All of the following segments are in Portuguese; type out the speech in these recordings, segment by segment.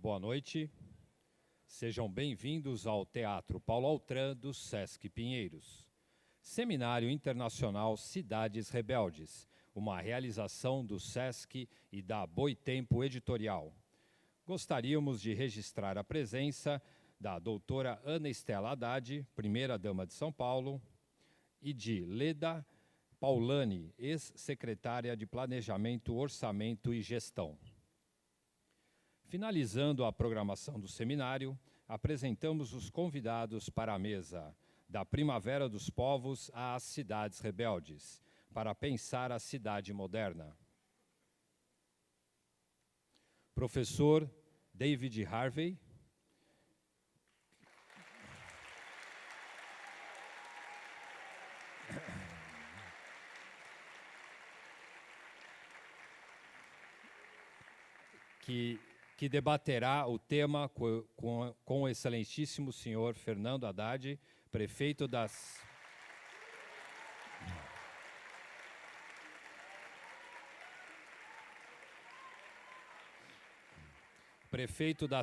Boa noite. Sejam bem-vindos ao Teatro Paulo Altran do Sesc Pinheiros. Seminário Internacional Cidades Rebeldes, uma realização do Sesc e da Boitempo Editorial. Gostaríamos de registrar a presença da doutora Ana Estela Haddad, primeira-dama de São Paulo, e de Leda Paulani, ex-secretária de Planejamento, Orçamento e Gestão. Finalizando a programação do seminário, apresentamos os convidados para a mesa da Primavera dos Povos às Cidades Rebeldes, para pensar a cidade moderna. Professor David Harvey, que debaterá o tema com o excelentíssimo senhor Fernando Haddad, prefeito das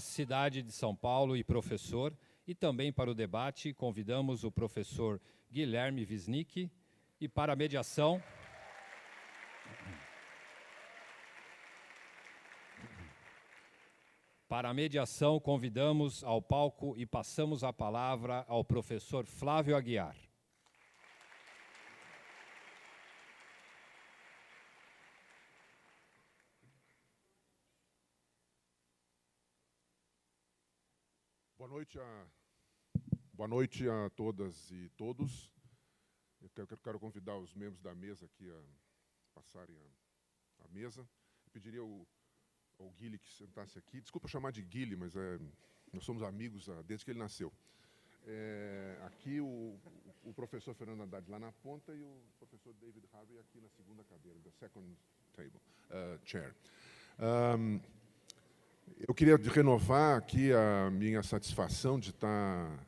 cidade de São Paulo e professor, e também para o debate convidamos o professor Guilherme Wisnik, e para a mediação convidamos ao palco e passamos a palavra ao professor Flávio Aguiar. Boa noite a todas e todos. Eu quero convidar os membros da mesa aqui a passarem a mesa. Eu pediria ao Guile que sentasse aqui. Desculpa chamar de Guile, mas nós somos amigos desde que ele nasceu. Aqui o professor Fernando Haddad lá na ponta e o professor David Harvey aqui na segunda cadeira, the second table, chair. Eu queria renovar aqui a minha satisfação de estar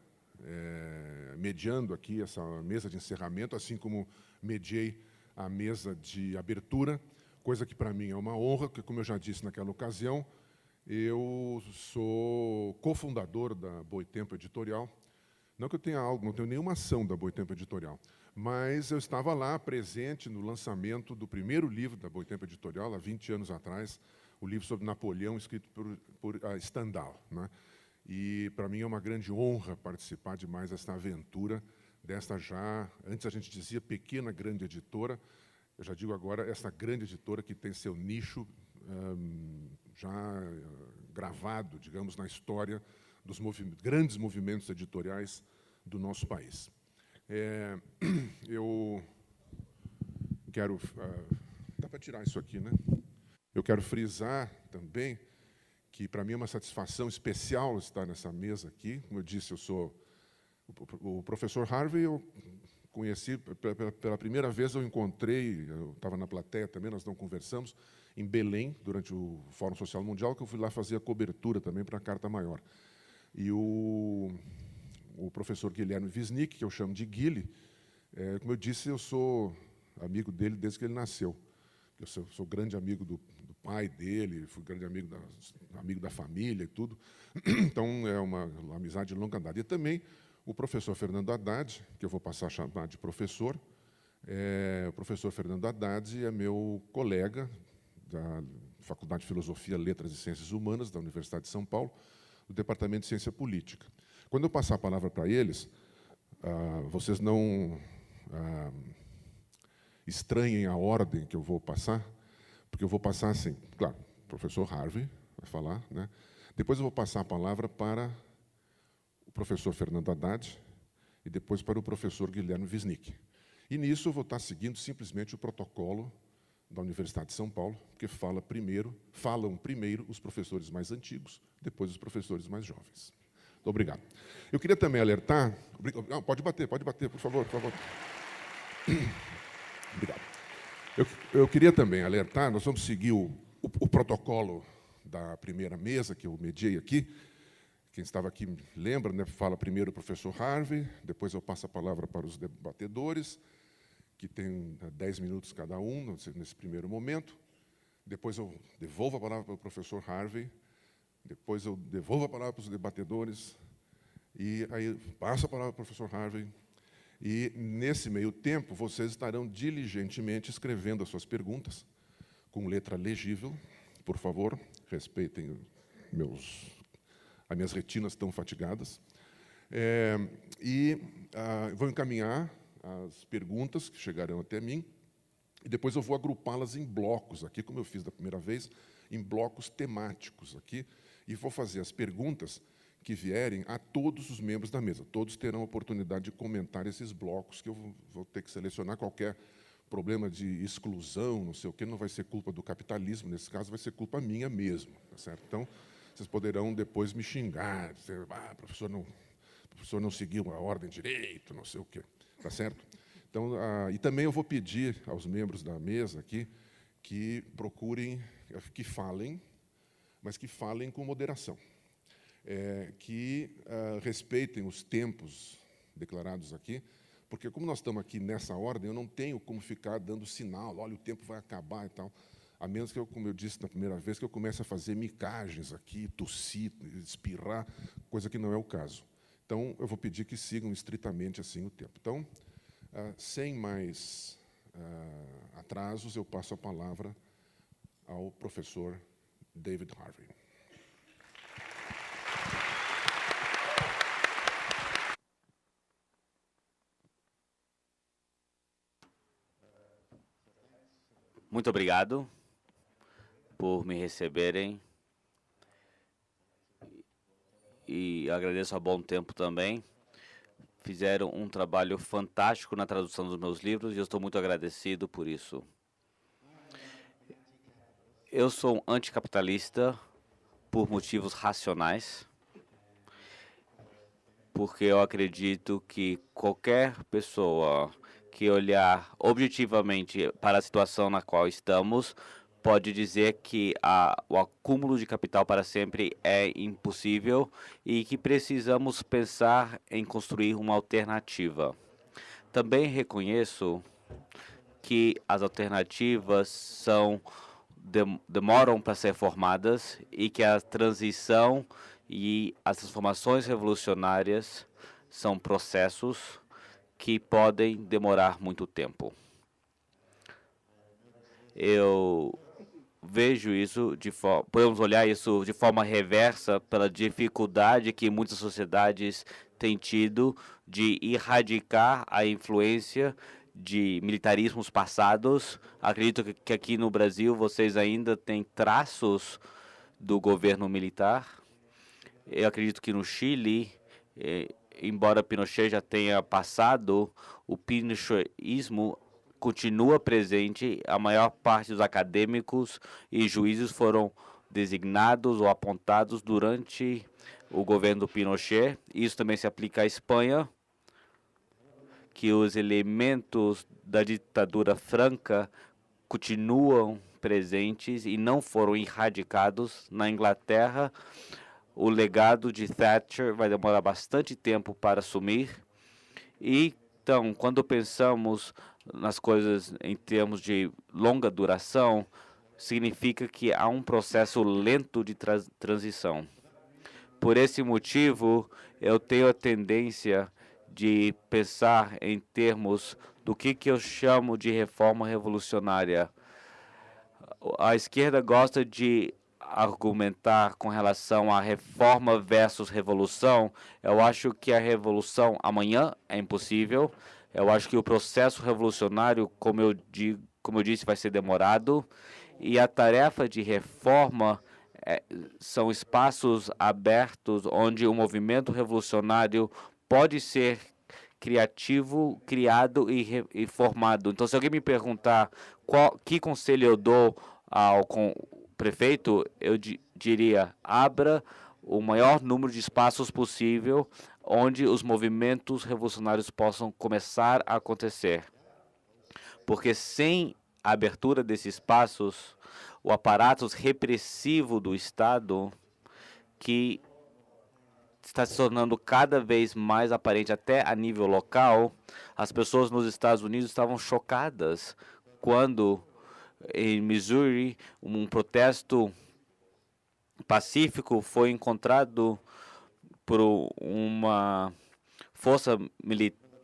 mediando aqui essa mesa de encerramento, assim como mediei a mesa de abertura, coisa que para mim é uma honra, porque, como eu já disse naquela ocasião, eu sou cofundador da Boitempo Editorial. Não que eu tenha algo, não tenho nenhuma ação da Boitempo Editorial, mas eu estava lá presente no lançamento do primeiro livro da Boitempo Editorial, há 20 anos atrás, o livro sobre Napoleão, escrito por Stendhal, né? E, para mim, é uma grande honra participar de mais esta aventura, desta já, antes a gente dizia pequena, grande editora, eu já digo agora, essa grande editora que tem seu nicho já gravado, digamos, na história dos grandes movimentos editoriais do nosso país. Eu quero... dá para tirar isso aqui, né? Eu quero frisar também que, para mim, é uma satisfação especial estar nessa mesa aqui. Como eu disse, eu sou o professor Harvey, eu conheci, pela primeira vez eu encontrei, eu estava na plateia também, nós não conversamos, em Belém, durante o Fórum Social Mundial, que eu fui lá fazer a cobertura também para a Carta Maior. E o professor Guilherme Wisnik, que eu chamo de Guile, como eu disse, eu sou amigo dele desde que ele nasceu. Eu sou grande amigo do pai dele, fui grande amigo da família e tudo. Então, é uma amizade de longa data. E também o professor Fernando Haddad, que eu vou passar a chamar de professor. O professor Fernando Haddad é meu colega da Faculdade de Filosofia, Letras e Ciências Humanas da Universidade de São Paulo, do Departamento de Ciência Política. Quando eu passar a palavra para eles, vocês não estranhem a ordem que eu vou passar, porque eu vou passar assim, claro, o professor Harvey vai falar, né? Depois eu vou passar a palavra para o professor Fernando Haddad e depois para o professor Guilherme Wisnik. E nisso eu vou estar seguindo simplesmente o protocolo da Universidade de São Paulo, porque falam primeiro os professores mais antigos, depois os professores mais jovens. Muito obrigado. Eu queria também alertar... Não, pode bater, por favor, por favor. Obrigado. Eu queria também alertar, nós vamos seguir o protocolo da primeira mesa que eu mediei aqui. Quem estava aqui lembra, né? Fala primeiro o professor Harvey, depois eu passo a palavra para os debatedores, que tem 10 minutos cada um nesse primeiro momento. Depois eu devolvo a palavra para o professor Harvey depois eu devolvo a palavra para os debatedores, e aí passo a palavra para o professor Harvey, e, nesse meio tempo, vocês estarão diligentemente escrevendo as suas perguntas, com letra legível. Por favor, respeitem as minhas retinas tão fatigadas. Vou encaminhar as perguntas que chegarão até mim, e depois eu vou agrupá-las em blocos, aqui, como eu fiz da primeira vez, em blocos temáticos aqui, e vou fazer as perguntas que vierem a todos os membros da mesa. Todos terão a oportunidade de comentar esses blocos, que eu vou ter que selecionar. Qualquer problema de exclusão, não sei o quê, não vai ser culpa do capitalismo, nesse caso vai ser culpa minha mesmo, tá certo? Então, vocês poderão depois me xingar, dizer, professor não seguiu a ordem direito, não sei o quê, tá certo? Então, e também eu vou pedir aos membros da mesa aqui que procurem, que falem, mas que falem com moderação. Que respeitem os tempos declarados aqui, porque, como nós estamos aqui nessa ordem, eu não tenho como ficar dando sinal, olha, o tempo vai acabar e tal, a menos que eu, como eu disse na primeira vez, que eu comece a fazer micagens aqui, tossir, espirrar, coisa que não é o caso. Então, eu vou pedir que sigam estritamente assim o tempo. Então, sem mais atrasos, eu passo a palavra ao professor David Harvey. Muito obrigado por me receberem e agradeço a Bom Tempo também. Fizeram um trabalho fantástico na tradução dos meus livros e eu estou muito agradecido por isso. Eu sou um anticapitalista por motivos racionais, porque eu acredito que qualquer pessoa que olhar objetivamente para a situação na qual estamos pode dizer que o acúmulo de capital para sempre é impossível e que precisamos pensar em construir uma alternativa. Também reconheço que as alternativas demoram para ser formadas e que a transição e as transformações revolucionárias são processos que podem demorar muito tempo. Eu vejo isso podemos olhar isso de forma reversa pela dificuldade que muitas sociedades têm tido de erradicar a influência de militarismos passados. Acredito que aqui no Brasil vocês ainda têm traços do governo militar. Eu acredito que no Chile, embora Pinochet já tenha passado, o pinochetismo continua presente. A maior parte dos acadêmicos e juízes foram designados ou apontados durante o governo do Pinochet. Isso também se aplica à Espanha, que os elementos da ditadura franca continuam presentes e não foram erradicados. Na Inglaterra, o legado de Thatcher vai demorar bastante tempo para assumir. E, então, quando pensamos nas coisas em termos de longa duração, significa que há um processo lento de transição. Por esse motivo, eu tenho a tendência de pensar em termos do que eu chamo de reforma revolucionária. A esquerda gosta de argumentar com relação à reforma versus revolução. Eu acho que a revolução amanhã é impossível. Eu acho que o processo revolucionário, como eu disse, vai ser demorado. E a tarefa de reforma são espaços abertos onde o movimento revolucionário pode ser criativo, criado e formado. Então, se alguém me perguntar que conselho eu dou ao prefeito, eu diria, abra o maior número de espaços possível onde os movimentos revolucionários possam começar a acontecer. Porque sem a abertura desses espaços, o aparato repressivo do Estado, que está se tornando cada vez mais aparente até a nível local, as pessoas nos Estados Unidos estavam chocadas quando, em Missouri, um protesto Pacífico foi encontrado por uma força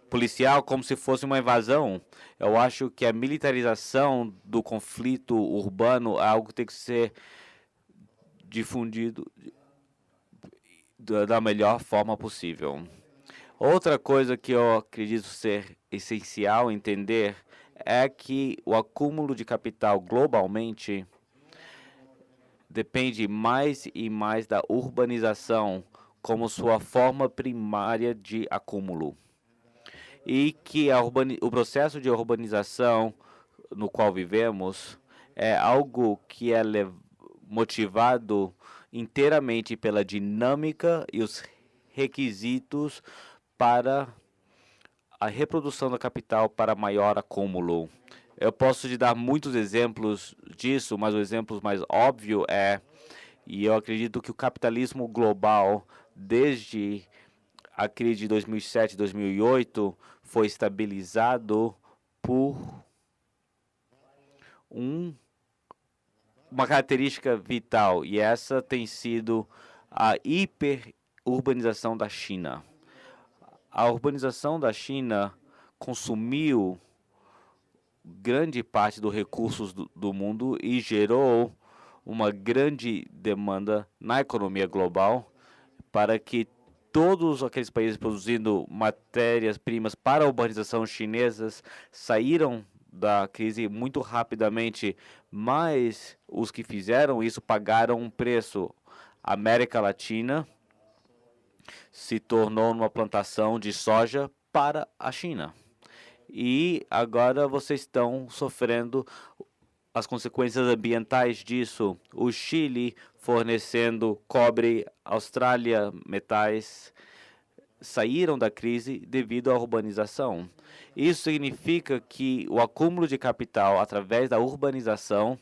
policial como se fosse uma invasão. Eu acho que a militarização do conflito urbano é algo que tem que ser difundido da melhor forma possível. Outra coisa que eu acredito ser essencial entender é que o acúmulo de capital globalmente depende mais e mais da urbanização como sua forma primária de acúmulo. E que o processo de urbanização no qual vivemos é algo que é motivado inteiramente pela dinâmica e os requisitos para a reprodução do capital para maior acúmulo. Eu posso te dar muitos exemplos disso, mas o exemplo mais óbvio e eu acredito que o capitalismo global, desde a crise de 2007 e 2008, foi estabilizado por uma característica vital, e essa tem sido a hiperurbanização da China. A urbanização da China consumiu grande parte dos recursos do mundo e gerou uma grande demanda na economia global para que todos aqueles países produzindo matérias-primas para a urbanização chinesas saíram da crise muito rapidamente, mas os que fizeram isso pagaram um preço. A América Latina se tornou uma plantação de soja para a China. E agora vocês estão sofrendo as consequências ambientais disso. O Chile fornecendo cobre, Austrália, metais, saíram da crise devido à urbanização. Isso significa que o acúmulo de capital através da urbanização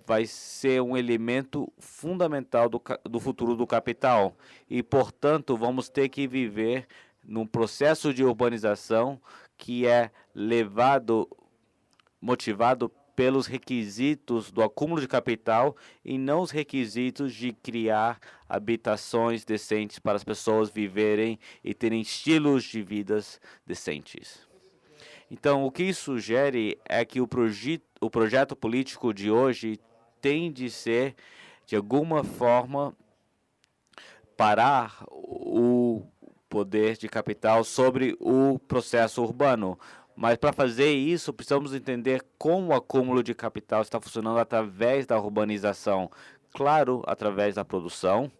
vai ser um elemento fundamental do futuro do capital. E, portanto, vamos ter que viver num processo de urbanização que é motivado pelos requisitos do acúmulo de capital e não os requisitos de criar habitações decentes para as pessoas viverem e terem estilos de vidas decentes. Então, o que isso sugere é que o projeto político de hoje tem de ser, de alguma forma, parar o poder de capital sobre o processo urbano. Mas para fazer isso, precisamos entender como o acúmulo de capital está funcionando através da urbanização. Claro, através da produção.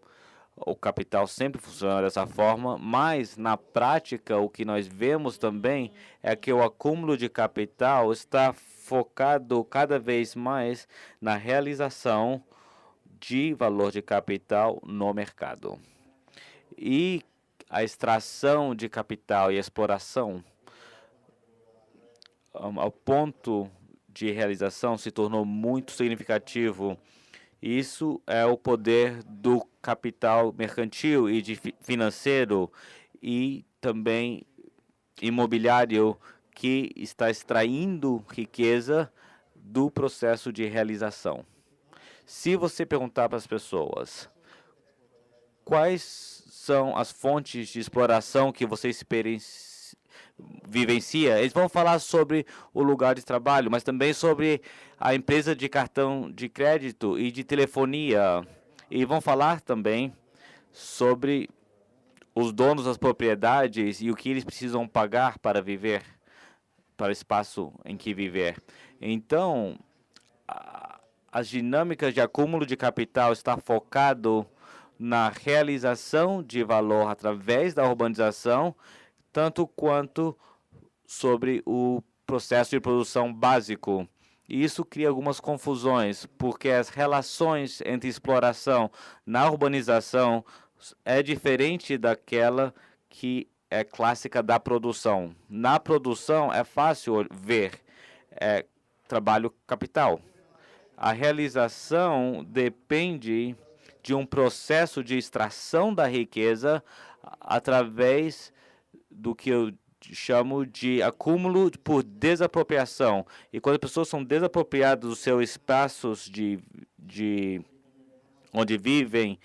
O capital sempre funciona dessa forma, mas na prática o que nós vemos também é que o acúmulo de capital está focado cada vez mais na realização de valor de capital no mercado. E a extração de capital e a exploração ao ponto de realização se tornou muito significativo. Isso é o poder do capital mercantil e financeiro e também imobiliário que está extraindo riqueza do processo de realização. Se você perguntar para as pessoas quais são as fontes de exploração que você vivencia, eles vão falar sobre o lugar de trabalho, mas também sobre a empresa de cartão de crédito e de telefonia. E vão falar também sobre os donos das propriedades e o que eles precisam pagar para viver, para o espaço em que viver. Então, as dinâmicas de acúmulo de capital está focado na realização de valor através da urbanização, tanto quanto sobre o processo de produção básico. E isso cria algumas confusões, porque as relações entre exploração na urbanização é diferente daquela que é clássica da produção. Na produção é fácil ver trabalho capital. A realização depende de um processo de extração da riqueza através do que eu chamo de acúmulo por desapropriação. E quando as pessoas são desapropriadas dos seus espaços de onde vivem,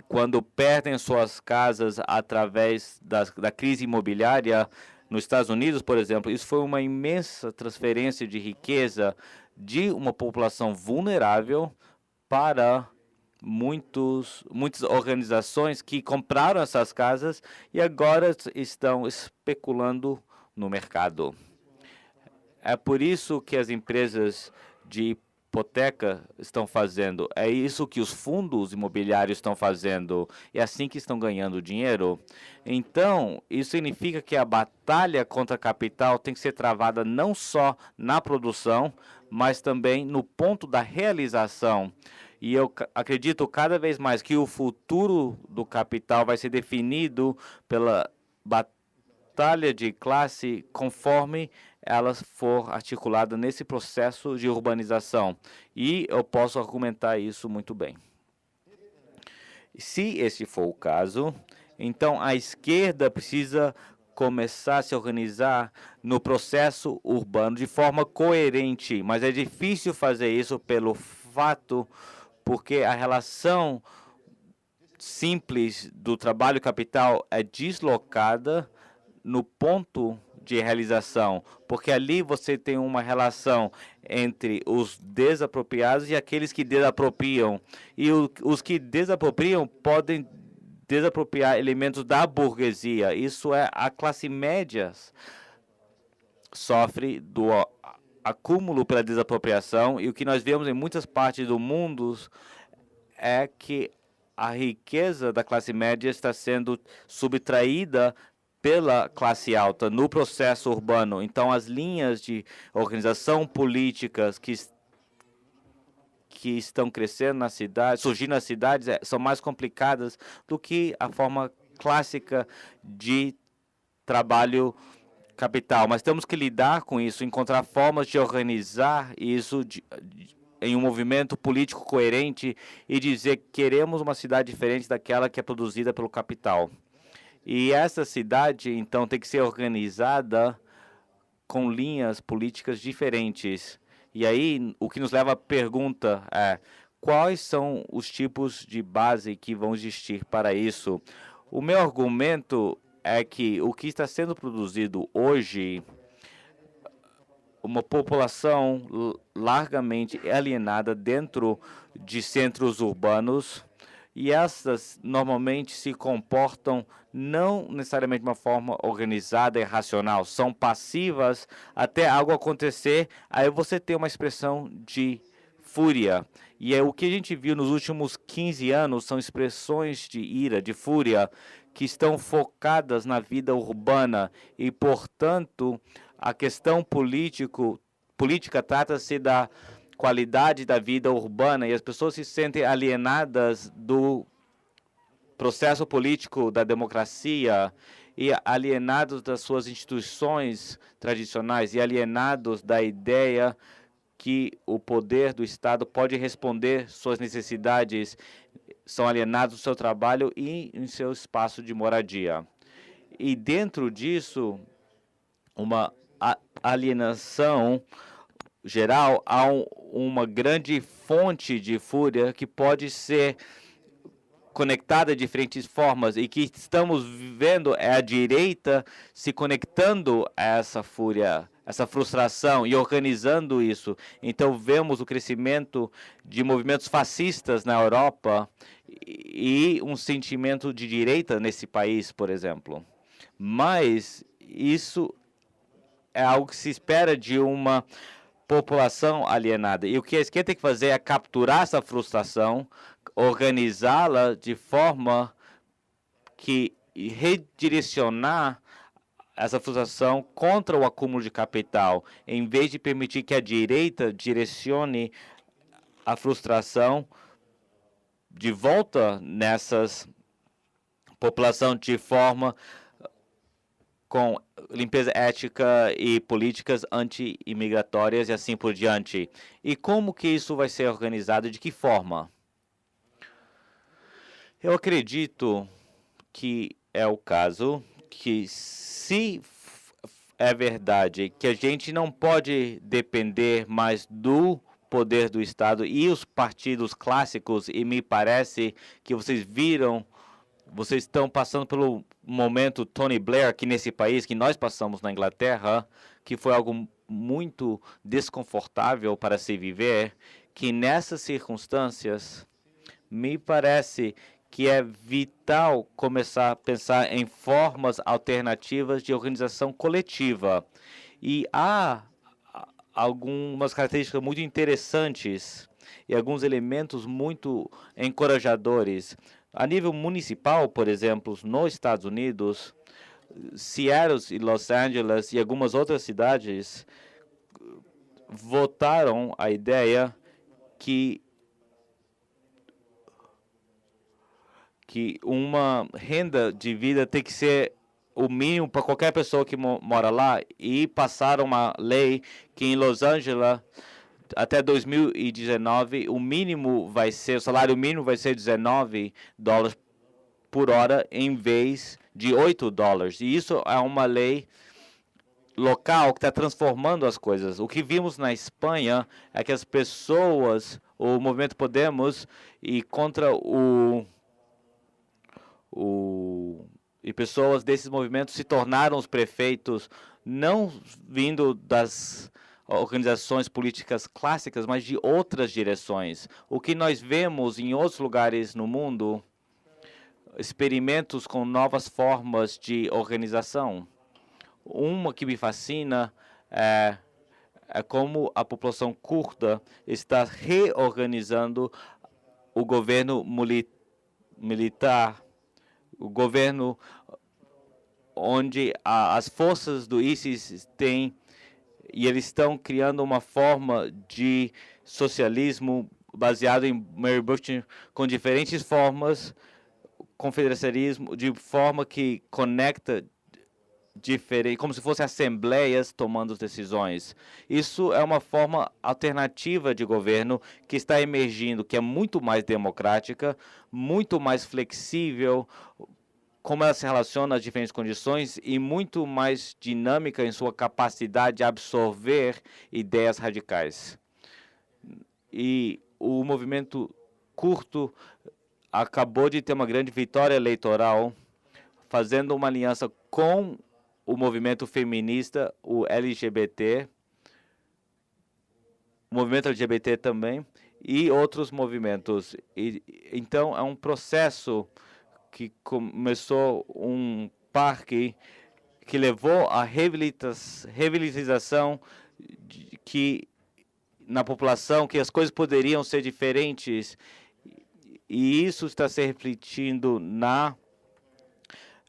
quando perdem suas casas através da crise imobiliária nos Estados Unidos, por exemplo, isso foi uma imensa transferência de riqueza de uma população vulnerável para muitas organizações que compraram essas casas e agora estão especulando no mercado. É por isso que as empresas de hipoteca estão fazendo. É isso que os fundos imobiliários estão fazendo. É assim que estão ganhando dinheiro. Então, isso significa que a batalha contra capital tem que ser travada não só na produção, mas também no ponto da realização. E eu acredito cada vez mais que o futuro do capital vai ser definido pela batalha de classe conforme ela for articulada nesse processo de urbanização. E eu posso argumentar isso muito bem. Se esse for o caso, então a esquerda precisa começar a se organizar no processo urbano de forma coerente, mas é difícil fazer isso pelo fato porque a relação simples do trabalho capital é deslocada no ponto de realização, porque ali você tem uma relação entre os desapropriados e aqueles que desapropriam. E os que desapropriam podem desapropriar elementos da burguesia. Isso é, a classe média sofre do acúmulo pela desapropriação, e o que nós vemos em muitas partes do mundo é que a riqueza da classe média está sendo subtraída pela classe alta no processo urbano. Então, as linhas de organização políticas que estão crescendo nas cidades, surgindo nas cidades, são mais complicadas do que a forma clássica de trabalho capital. Mas temos que lidar com isso, encontrar formas de organizar isso em um movimento político coerente e dizer que queremos uma cidade diferente daquela que é produzida pelo capital. E essa cidade, então, tem que ser organizada com linhas políticas diferentes. E aí, o que nos leva à pergunta é: quais são os tipos de base que vão existir para isso? O meu argumento é que o que está sendo produzido hoje, uma população largamente alienada dentro de centros urbanos, e essas normalmente se comportam não necessariamente de uma forma organizada e racional, são passivas até algo acontecer, aí você tem uma expressão de fúria. E é o que a gente viu nos últimos 15 anos, são expressões de ira, de fúria, que estão focadas na vida urbana e, portanto, a questão política trata-se da qualidade da vida urbana e as pessoas se sentem alienadas do processo político da democracia e alienados das suas instituições tradicionais e alienados da ideia que o poder do Estado pode responder suas necessidades, são alienados do seu trabalho e em seu espaço de moradia. E dentro disso, uma alienação geral, há uma grande fonte de fúria que pode ser conectada de diferentes formas, e que estamos vendo é a direita se conectando a essa fúria, essa frustração e organizando isso. Então vemos o crescimento de movimentos fascistas na Europa e um sentimento de direita nesse país, por exemplo. Mas isso é algo que se espera de uma população alienada. E o que a esquerda tem que fazer é capturar essa frustração, organizá-la de forma que redirecionar essa frustração contra o acúmulo de capital, em vez de permitir que a direita direcione a frustração de volta nessas população de forma com limpeza ética e políticas anti-imigratórias e assim por diante. E como que isso vai ser organizado? De que forma? Eu acredito que é o caso que, se é verdade que a gente não pode depender mais do poder do Estado e os partidos clássicos, e me parece que vocês estão passando pelo momento Tony Blair aqui nesse país, que nós passamos na Inglaterra, que foi algo muito desconfortável para se viver, que nessas circunstâncias me parece que é vital começar a pensar em formas alternativas de organização coletiva. E há algumas características muito interessantes e alguns elementos muito encorajadores. A nível municipal, por exemplo, nos Estados Unidos, Seattle e Los Angeles e algumas outras cidades votaram a ideia que uma renda de vida tem que ser o mínimo para qualquer pessoa que mora lá, e passaram uma lei que em Los Angeles até 2019 o salário mínimo vai ser $19 por hora em vez de $8. E isso é uma lei local que está transformando as coisas. O que vimos na Espanha é que as pessoas, o movimento Podemos e contra e pessoas desses movimentos se tornaram os prefeitos, não vindo das organizações políticas clássicas, mas de outras direções. O que nós vemos em outros lugares no mundo, experimentos com novas formas de organização. Uma que me fascina é como a população curda está reorganizando o governo militar, o governo onde as forças do ISIS têm, e eles estão criando uma forma de socialismo baseado em Mary Buchanan, com diferentes formas, confederacionismo, de forma que conecta diferente, como se fossem assembleias tomando decisões. Isso é uma forma alternativa de governo que está emergindo, que é muito mais democrática, muito mais flexível, como ela se relaciona às diferentes condições, e muito mais dinâmica em sua capacidade de absorver ideias radicais. E o movimento curto acabou de ter uma grande vitória eleitoral, fazendo uma aliança com o movimento feminista, o LGBT, o movimento LGBT também, e outros movimentos. Então, é um processo que começou um parque que levou à reabilitação na população, que as coisas poderiam ser diferentes, e isso está se refletindo na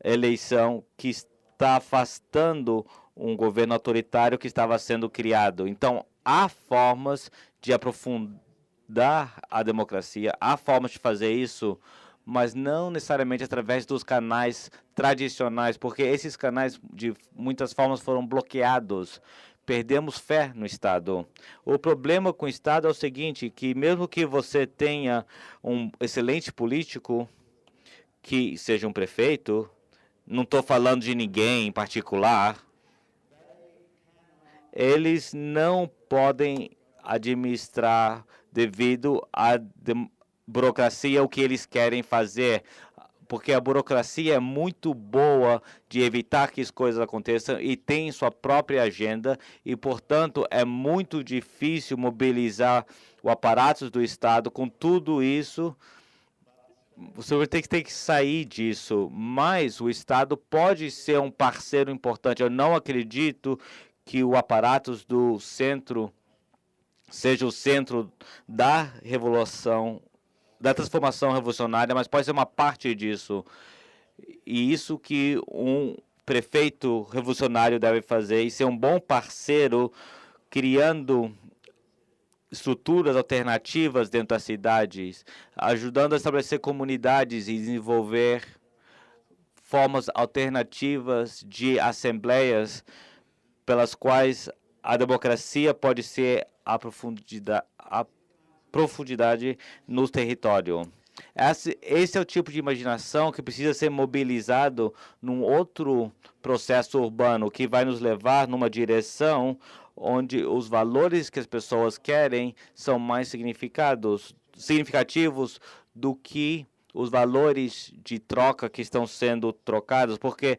eleição, que está afastando um governo autoritário que estava sendo criado. Então, há formas de aprofundar a democracia, há formas de fazer isso, mas não necessariamente através dos canais tradicionais, porque esses canais, de muitas formas, foram bloqueados. Perdemos fé no Estado. O problema com o Estado é o seguinte, que mesmo que você tenha um excelente político, que seja um prefeito, não estou falando de ninguém em particular, eles não podem administrar devido à burocracia o que eles querem fazer, porque a burocracia é muito boa de evitar que as coisas aconteçam e tem sua própria agenda, e, portanto, é muito difícil mobilizar o aparato do Estado com tudo isso. Você vai ter que sair disso, mas o Estado pode ser um parceiro importante. Eu não acredito que o aparato do centro seja o centro da revolução, da transformação revolucionária, mas pode ser uma parte disso. E isso que um prefeito revolucionário deve fazer, e ser um bom parceiro, criando estruturas alternativas dentro das cidades, ajudando a estabelecer comunidades e desenvolver formas alternativas de assembleias pelas quais a democracia pode ser a profundidade no território. Esse é o tipo de imaginação que precisa ser mobilizado num outro processo urbano, que vai nos levar numa direção onde os valores que as pessoas querem são mais significativos do que os valores de troca que estão sendo trocados, porque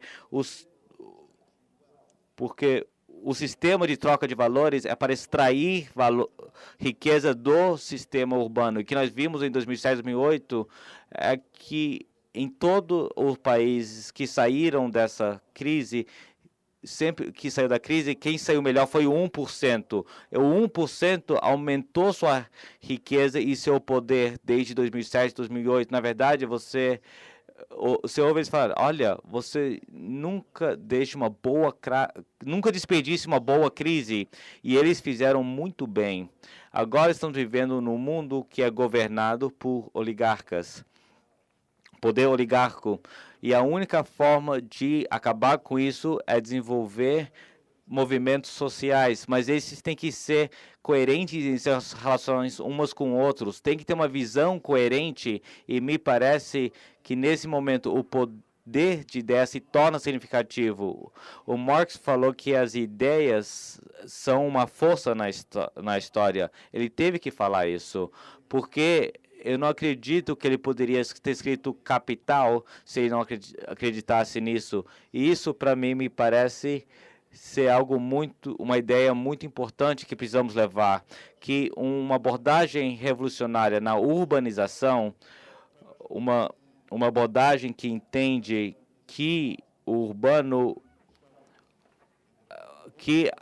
o sistema de troca de valores é para extrair riqueza do sistema urbano. E o que nós vimos em 2007, 2008 é que em todos os países que saíram dessa crise, sempre que saiu da crise, quem saiu melhor foi o 1%. O 1% aumentou sua riqueza e seu poder desde 2007, 2008. Na verdade, você ouve eles falar, olha, você nunca desperdice uma boa crise. E eles fizeram muito bem. Agora estamos vivendo num mundo que é governado por oligarcas. Poder oligárquico. E a única forma de acabar com isso é desenvolver movimentos sociais, mas esses têm que ser coerentes em suas relações umas com outros, tem que ter uma visão coerente, e me parece que nesse momento o poder de ideia se torna significativo. O Marx falou que as ideias são uma força na história. Ele teve que falar isso, porque eu não acredito que ele poderia ter escrito Capital se ele não acreditasse nisso. E isso, para mim, me parece ser uma ideia muito importante que precisamos levar, que uma abordagem revolucionária na urbanização, uma abordagem que entende que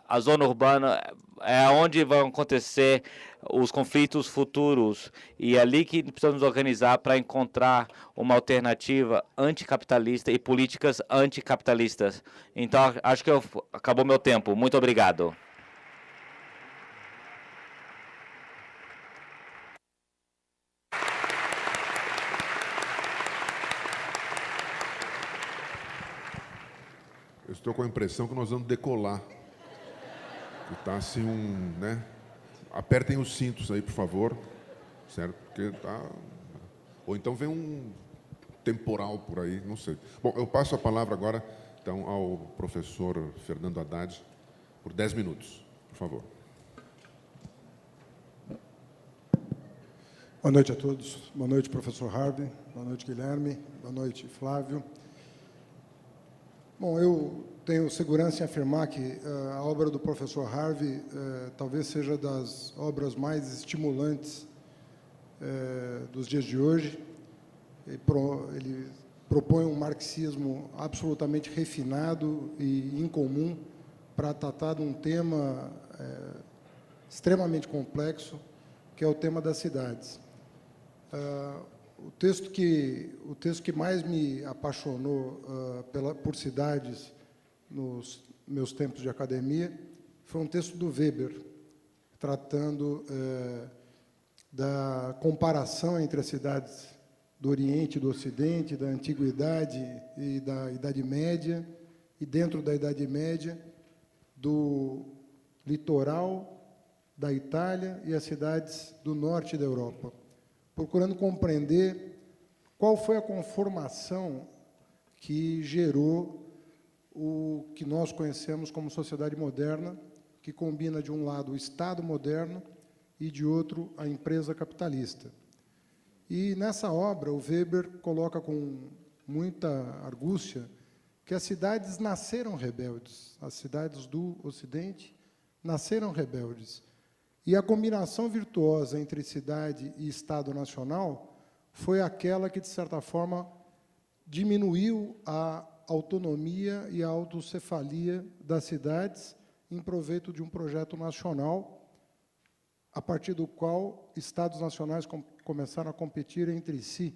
a zona urbana é onde vão acontecer os conflitos futuros, e é ali que precisamos organizar para encontrar uma alternativa anticapitalista e políticas anticapitalistas. Então, acho que acabou meu tempo. Muito obrigado. Eu estou com a impressão que nós vamos decolar. Que está assim né? Apertem os cintos aí, por favor, certo? Porque tá. Ou então vem um temporal por aí, não sei. Bom, eu passo a palavra agora, então, ao professor Fernando Haddad, por 10 minutos, por favor. Boa noite a todos. Boa noite, professor Harvey. Boa noite, Guilherme. Boa noite, Flávio. Bom, eu tenho segurança em afirmar que a obra do professor Harvey talvez seja das obras mais estimulantes dos dias de hoje. Ele propõe um marxismo absolutamente refinado e incomum para tratar de um tema extremamente complexo, que é o tema das cidades. O texto que mais me apaixonou por cidades nos meus tempos de academia foi um texto do Weber, tratando da comparação entre as cidades do Oriente e do Ocidente, da Antiguidade e da Idade Média, e dentro da Idade Média, do litoral da Itália e as cidades do norte da Europa, procurando compreender qual foi a conformação que gerou o que nós conhecemos como sociedade moderna, que combina, de um lado, o Estado moderno e, de outro, a empresa capitalista. E, nessa obra, o Weber coloca com muita argúcia que as cidades nasceram rebeldes, as cidades do Ocidente nasceram rebeldes. E a combinação virtuosa entre cidade e Estado nacional foi aquela que, de certa forma, diminuiu a autonomia e a autocefalia das cidades em proveito de um projeto nacional, a partir do qual Estados nacionais começaram a competir entre si,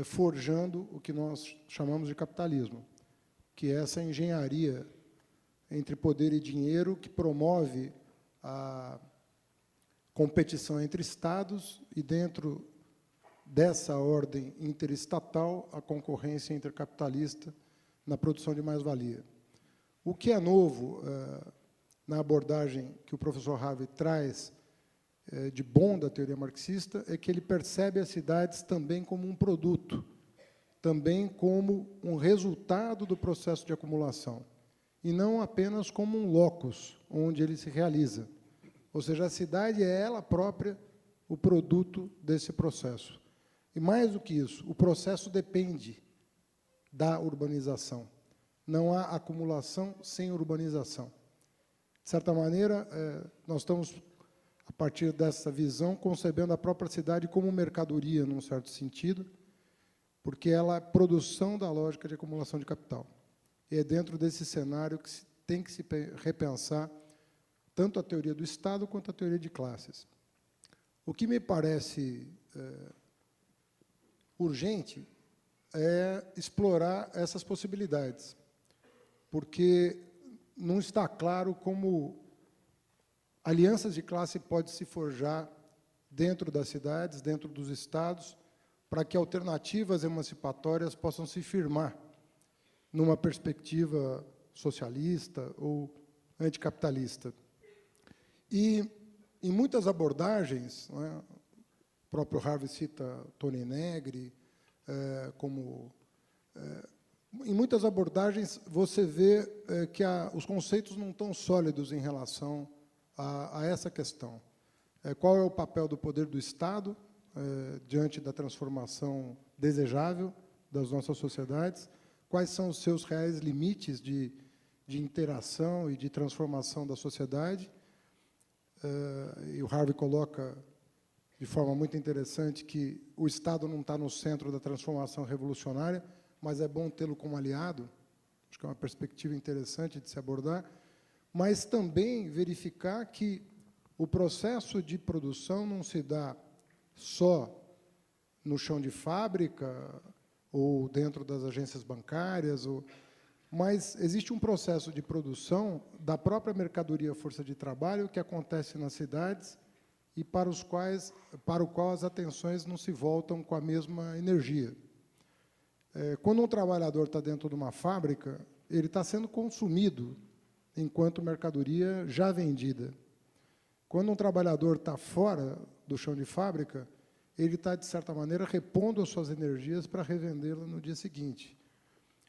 forjando o que nós chamamos de capitalismo, que é essa engenharia entre poder e dinheiro que promove a competição entre Estados e, dentro dessa ordem interestatal, a concorrência intercapitalista na produção de mais-valia. O que é novo na abordagem que o professor Harvey traz de bom da teoria marxista é que ele percebe as cidades também como um produto, também como um resultado do processo de acumulação. e não apenas como um locus onde ele se realiza. Ou seja, a cidade é ela própria o produto desse processo. E, mais do que isso, o processo depende da urbanização. Não há acumulação sem urbanização. De certa maneira, nós estamos, a partir dessa visão, concebendo a própria cidade como mercadoria, num certo sentido, porque ela é produção da lógica de acumulação de capital. E é dentro desse cenário que tem que se repensar tanto a teoria do Estado quanto a teoria de classes. O que me parece urgente é explorar essas possibilidades, porque não está claro como alianças de classe podem se forjar dentro das cidades, dentro dos estados, para que alternativas emancipatórias possam se firmar numa perspectiva socialista ou anticapitalista. E, em muitas abordagens, né, o próprio Harvey cita Toni Negri, em muitas abordagens você vê que os conceitos não estão sólidos em relação a essa questão. Qual é o papel do poder do Estado diante da transformação desejável das nossas sociedades? Quais são os seus reais limites de interação e de transformação da sociedade? E o Harvey coloca de forma muito interessante que o Estado não está no centro da transformação revolucionária, mas é bom tê-lo como aliado. Acho que é uma perspectiva interessante de se abordar, mas também verificar que o processo de produção não se dá só no chão de fábrica ou dentro das agências bancárias, mas existe um processo de produção da própria mercadoria força de trabalho que acontece nas cidades e para o qual as atenções não se voltam com a mesma energia. Quando um trabalhador está dentro de uma fábrica, ele está sendo consumido enquanto mercadoria já vendida. Quando um trabalhador está fora do chão de fábrica, ele está, de certa maneira, repondo as suas energias para revendê-la no dia seguinte.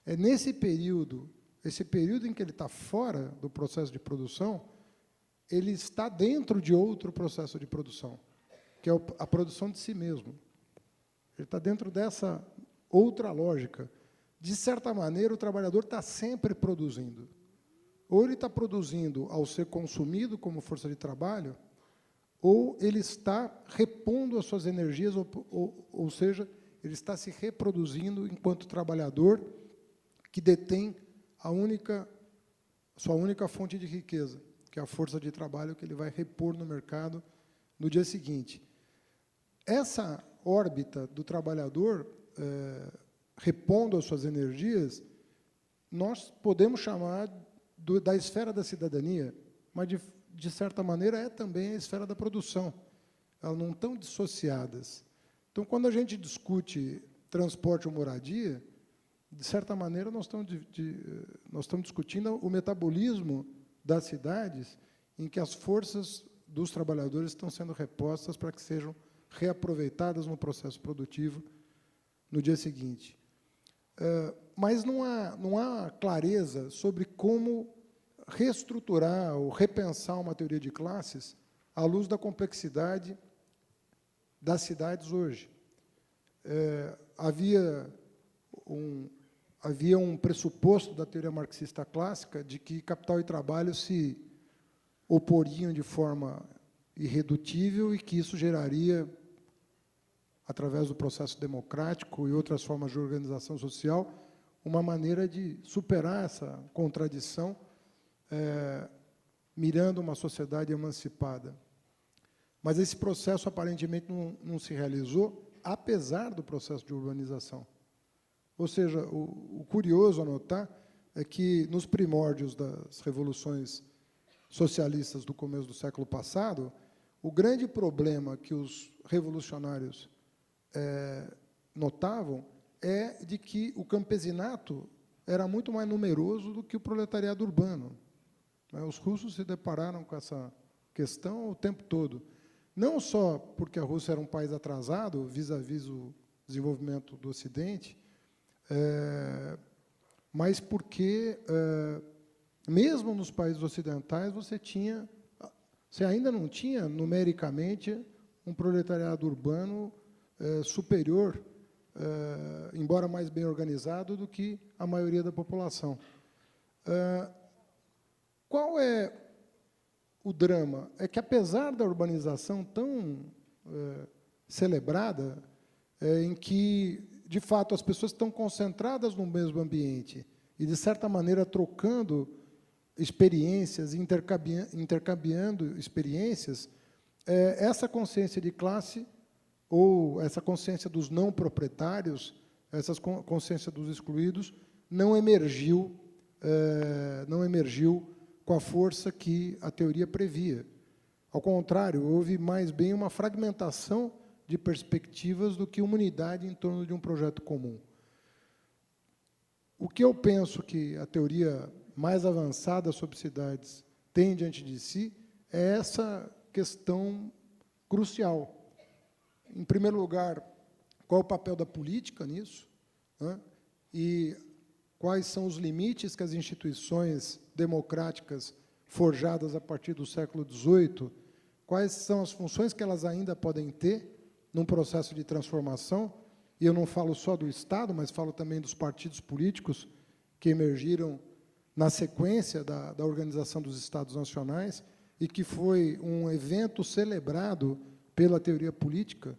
É nesse período, esse período em que ele está fora do processo de produção, ele está dentro de outro processo de produção, que é a produção de si mesmo. Ele está dentro dessa outra lógica. De certa maneira, o trabalhador está sempre produzindo. Ou ele está produzindo ao ser consumido como força de trabalho, ou ele está repondo as suas energias, ou seja, ele está se reproduzindo enquanto trabalhador que detém sua única fonte de riqueza, que é a força de trabalho que ele vai repor no mercado no dia seguinte. Essa órbita do trabalhador repondo as suas energias, nós podemos chamar da esfera da cidadania, mas, de certa maneira, é também a esfera da produção. Elas não estão dissociadas. Então, quando a gente discute transporte ou moradia, de certa maneira, nós estamos discutindo o metabolismo das cidades em que as forças dos trabalhadores estão sendo repostas para que sejam reaproveitadas no processo produtivo no dia seguinte. Mas não há clareza sobre como reestruturar ou repensar uma teoria de classes à luz da complexidade das cidades hoje. Havia um pressuposto da teoria marxista clássica de que capital e trabalho se oporiam de forma irredutível e que isso geraria, através do processo democrático e outras formas de organização social, uma maneira de superar essa contradição, mirando uma sociedade emancipada. Mas esse processo, aparentemente, não se realizou, apesar do processo de urbanização. Ou seja, o curioso a notar é que, nos primórdios das revoluções socialistas do começo do século passado, o grande problema que os revolucionários notavam é de que o campesinato era muito mais numeroso do que o proletariado urbano. Os russos se depararam com essa questão o tempo todo. Não só porque a Rússia era um país atrasado vis-à-vis o desenvolvimento do Ocidente, mas porque mesmo nos países ocidentais, você ainda não tinha, numericamente, um proletariado urbano superior, embora mais bem organizado, do que a maioria da população. Qual é o drama? É que, apesar da urbanização tão celebrada, em que, de fato, as pessoas estão concentradas no mesmo ambiente e, de certa maneira, trocando experiências, intercambiando experiências, essa consciência de classe, ou essa consciência dos não proprietários, essa consciência dos excluídos, não emergiu com a força que a teoria previa. Ao contrário, houve mais bem uma fragmentação de perspectivas do que uma unidade em torno de um projeto comum. O que eu penso que a teoria mais avançada sobre cidades tem diante de si é essa questão crucial. Em primeiro lugar, qual é o papel da política nisso, né? E quais são os limites que as instituições democráticas forjadas a partir do século XVIII, quais são as funções que elas ainda podem ter num processo de transformação, e eu não falo só do Estado, mas falo também dos partidos políticos que emergiram na sequência da organização dos Estados nacionais, e que foi um evento celebrado pela teoria política,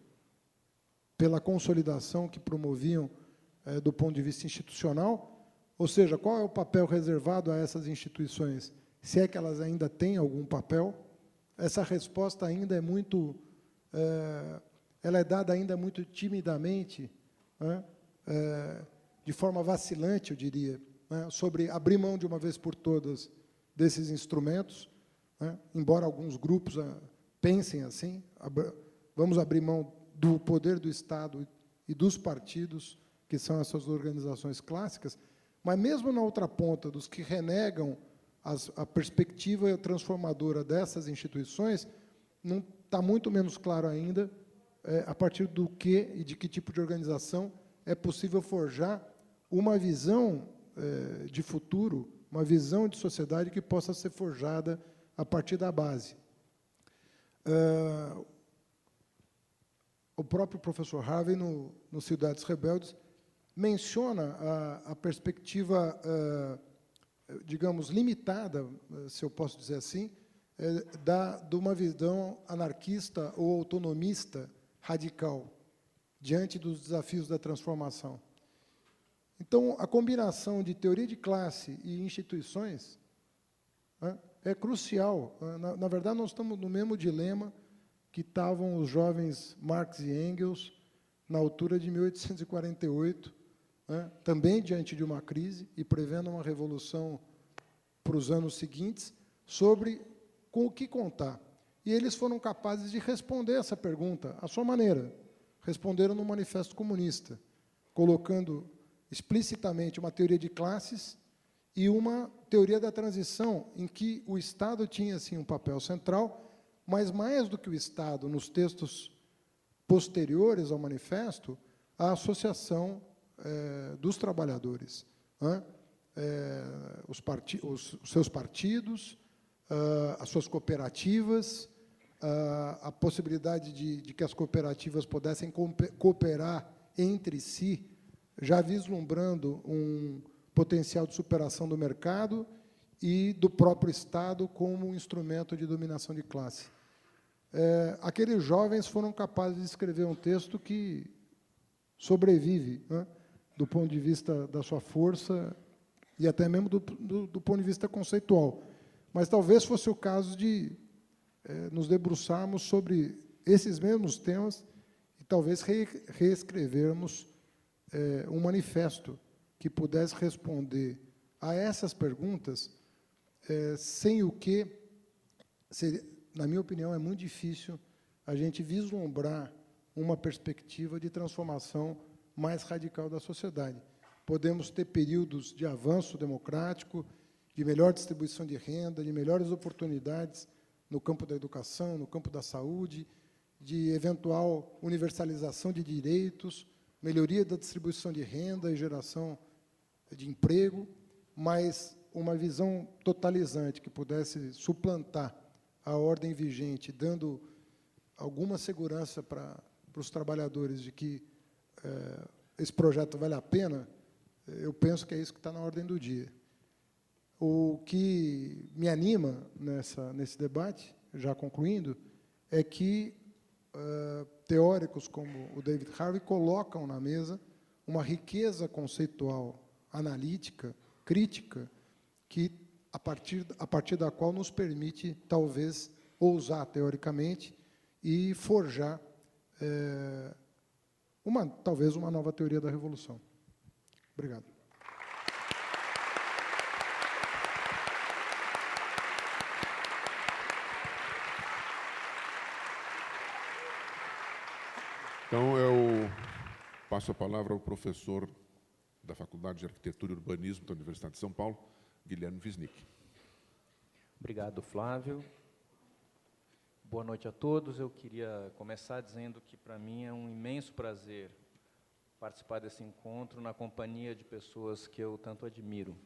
pela consolidação que promoviam do ponto de vista institucional. Ou seja, qual é o papel reservado a essas instituições? Se é que elas ainda têm algum papel, essa resposta ainda é muito... ela é dada ainda muito timidamente, né? De forma vacilante, eu diria, né? Sobre abrir mão de uma vez por todas desses instrumentos, né? Embora alguns grupos pensem assim, vamos abrir mão do poder do Estado e dos partidos, que são essas organizações clássicas, mas, mesmo na outra ponta, dos que renegam a perspectiva transformadora dessas instituições, não está muito menos claro ainda a partir do que e de que tipo de organização é possível forjar uma visão de futuro, uma visão de sociedade que possa ser forjada a partir da base. O próprio professor Harvey, no Cidades Rebeldes, menciona a perspectiva, digamos, limitada, se eu posso dizer assim, de uma visão anarquista ou autonomista radical diante dos desafios da transformação. Então, a combinação de teoria de classe e instituições é crucial. Na verdade, nós estamos no mesmo dilema que estavam os jovens Marx e Engels na altura de 1848, também diante de uma crise e prevendo uma revolução para os anos seguintes, sobre com o que contar. E eles foram capazes de responder essa pergunta à sua maneira. Responderam no Manifesto Comunista, colocando explicitamente uma teoria de classes e uma teoria da transição, em que o Estado tinha, sim, um papel central, mas, mais do que o Estado, nos textos posteriores ao manifesto, a associação dos trabalhadores, os seus partidos, as suas cooperativas, a possibilidade de que as cooperativas pudessem cooperar entre si, já vislumbrando um potencial de superação do mercado e do próprio Estado como um instrumento de dominação de classe. Aqueles jovens foram capazes de escrever um texto que sobrevive, do ponto de vista da sua força e até mesmo do ponto de vista conceitual. Mas talvez fosse o caso de nos debruçarmos sobre esses mesmos temas e talvez reescrevermos um manifesto que pudesse responder a essas perguntas, sem o que, na minha opinião, é muito difícil a gente vislumbrar uma perspectiva de transformação mais radical da sociedade. Podemos ter períodos de avanço democrático, de melhor distribuição de renda, de melhores oportunidades no campo da educação, no campo da saúde, de eventual universalização de direitos, melhoria da distribuição de renda e geração de emprego, mas uma visão totalizante que pudesse suplantar a ordem vigente, dando alguma segurança para os trabalhadores de que esse projeto vale a pena, eu penso que é isso que está na ordem do dia. O que me anima nesse debate, já concluindo, é que teóricos como o David Harvey colocam na mesa uma riqueza conceitual, analítica, crítica, que a partir da qual nos permite, talvez, ousar teoricamente e forjar talvez uma nova teoria da revolução. Obrigado. Então, eu passo a palavra ao professor da Faculdade de Arquitetura e Urbanismo da Universidade de São Paulo, Guilherme Wisnik. Obrigado, Flávio. Boa noite a todos. Eu queria começar dizendo que, para mim, é um imenso prazer participar desse encontro na companhia de pessoas que eu tanto admiro.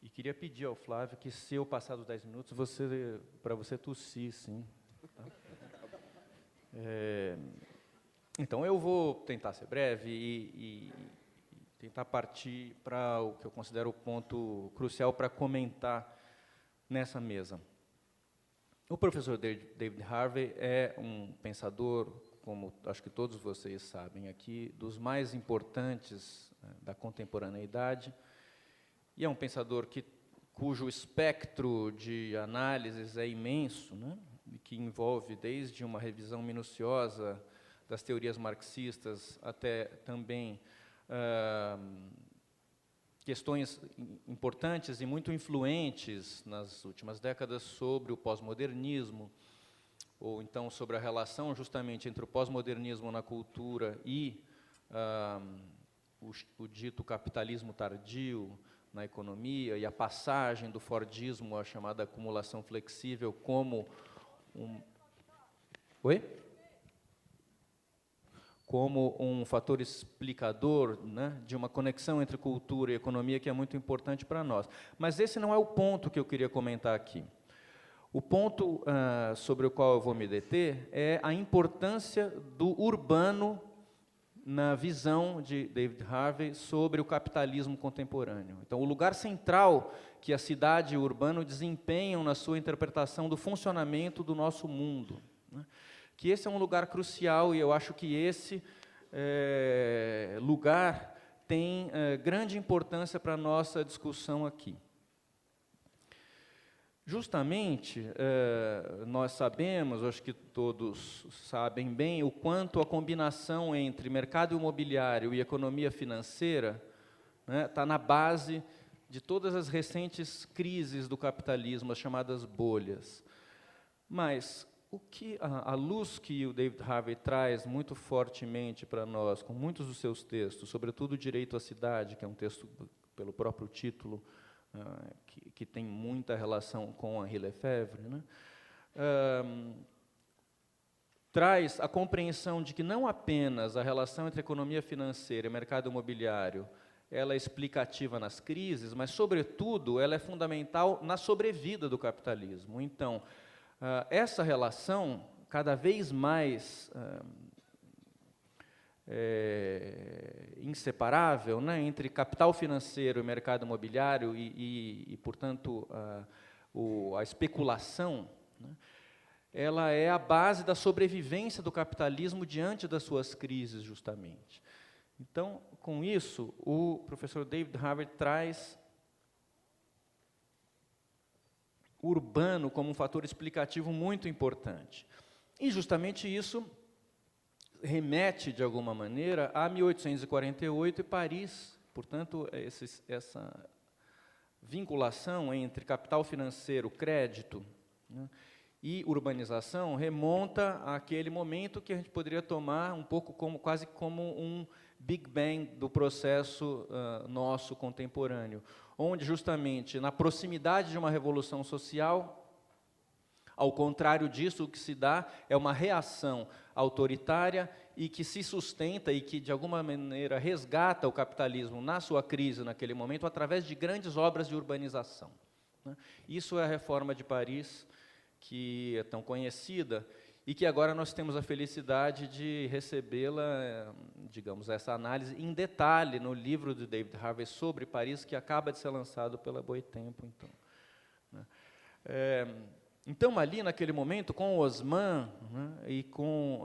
E queria pedir ao Flávio que, se eu passar dos 10 minutos, para você tossir, sim. Tá? Então, eu vou tentar ser breve e tentar partir para o que eu considero o ponto crucial para comentar nessa mesa. O professor David Harvey é um pensador, como acho que todos vocês sabem aqui, dos mais importantes da contemporaneidade, e é um pensador cujo espectro de análises é imenso, né? E que envolve desde uma revisão minuciosa das teorias marxistas até também questões importantes e muito influentes nas últimas décadas sobre o pós-modernismo, ou então sobre a relação justamente entre o pós-modernismo na cultura e o dito capitalismo tardio na economia, e a passagem do Fordismo à chamada acumulação flexível como como um fator explicador, né, de uma conexão entre cultura e economia que é muito importante para nós. Mas esse não é o ponto que eu queria comentar aqui. O ponto sobre o qual eu vou me deter é a importância do urbano na visão de David Harvey sobre o capitalismo contemporâneo. Então, o lugar central que a cidade e o urbano desempenham na sua interpretação do funcionamento do nosso mundo, né? Que esse é um lugar crucial, e eu acho que esse lugar tem grande importância para a nossa discussão aqui. Justamente, nós sabemos, acho que todos sabem bem, o quanto a combinação entre mercado imobiliário e economia financeira está na base de todas as recentes crises do capitalismo, as chamadas bolhas. Mas a luz que o David Harvey traz muito fortemente para nós, com muitos dos seus textos, sobretudo o Direito à Cidade, que é um texto, pelo próprio título, que tem muita relação com Henri Lefebvre, né? Traz a compreensão de que não apenas a relação entre economia financeira e mercado imobiliário ela é explicativa nas crises, mas, sobretudo, ela é fundamental na sobrevida do capitalismo. Então, essa relação, cada vez mais inseparável, né, entre capital financeiro e mercado imobiliário e portanto, a especulação, né, ela é a base da sobrevivência do capitalismo diante das suas crises, justamente. Então, com isso, o professor David Harvey traz o urbano como um fator explicativo muito importante. E, justamente, isso remete, de alguma maneira, a 1848 e Paris. Portanto, essa vinculação entre capital financeiro, crédito, né, e urbanização remonta àquele momento que a gente poderia tomar um pouco quase como um Big Bang do processo nosso contemporâneo, onde, justamente, na proximidade de uma revolução social, ao contrário disso, o que se dá é uma reação autoritária e que se sustenta e que, de alguma maneira, resgata o capitalismo na sua crise naquele momento através de grandes obras de urbanização, né? Isso é a Reforma de Paris, que é tão conhecida, e que agora nós temos a felicidade de recebê-la, digamos, essa análise em detalhe no livro de David Harvey sobre Paris, que acaba de ser lançado pela Boitempo, então, né? Então, ali, naquele momento, com Haussmann, né, e com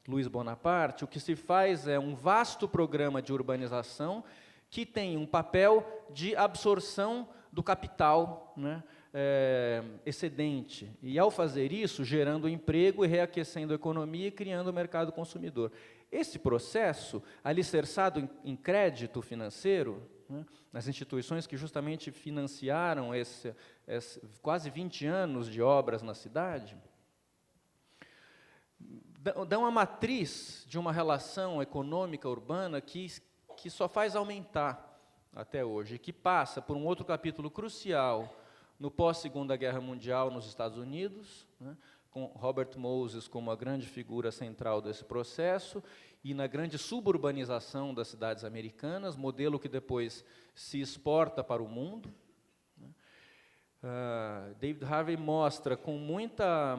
Luiz Bonaparte, o que se faz é um vasto programa de urbanização que tem um papel de absorção do capital, né, excedente. E, ao fazer isso, gerando emprego e reaquecendo a economia e criando o mercado consumidor. Esse processo, alicerçado em crédito financeiro, né, nas instituições que justamente financiaram esse quase 20 anos de obras na cidade, dão a matriz de uma relação econômica urbana que só faz aumentar até hoje, e que passa por um outro capítulo crucial no pós-Segunda Guerra Mundial nos Estados Unidos, né, com Robert Moses como a grande figura central desse processo, e na grande suburbanização das cidades americanas, modelo que depois se exporta para o mundo, né. David Harvey mostra com muita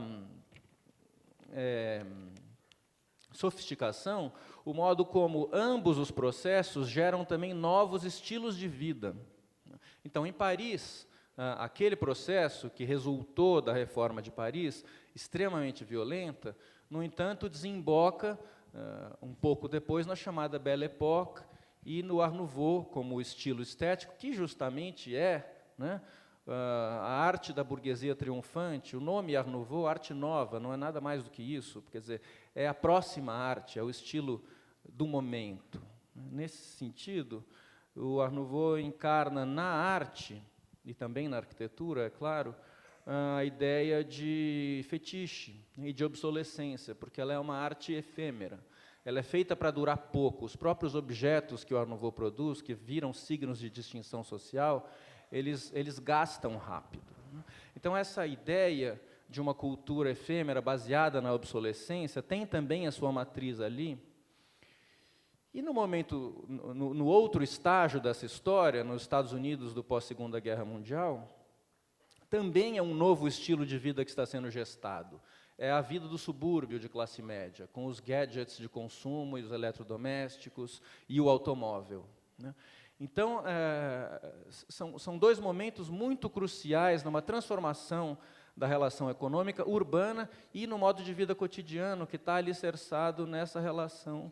sofisticação o modo como ambos os processos geram também novos estilos de vida. Então, em Paris, aquele processo que resultou da Reforma de Paris, extremamente violenta, no entanto, desemboca, um pouco depois, na chamada Belle Époque e no Art Nouveau, como estilo estético, que justamente né, a arte da burguesia triunfante. O nome Art Nouveau, arte nova, não é nada mais do que isso, quer dizer, é a próxima arte, é o estilo do momento. Nesse sentido, o Art Nouveau encarna na arte, e também na arquitetura, é claro, a ideia de fetiche e de obsolescência, porque ela é uma arte efêmera. Ela é feita para durar pouco. Os próprios objetos que o Art Nouveau produz, que viram signos de distinção social, eles gastam rápido. Então, essa ideia de uma cultura efêmera baseada na obsolescência tem também a sua matriz ali. E no momento, no outro estágio dessa história, nos Estados Unidos do pós-Segunda Guerra Mundial, também é um novo estilo de vida que está sendo gestado. É a vida do subúrbio de classe média, com os gadgets de consumo e os eletrodomésticos e o automóvel, né? Então, são dois momentos muito cruciais numa transformação da relação econômica urbana e no modo de vida cotidiano que está alicerçado nessa relação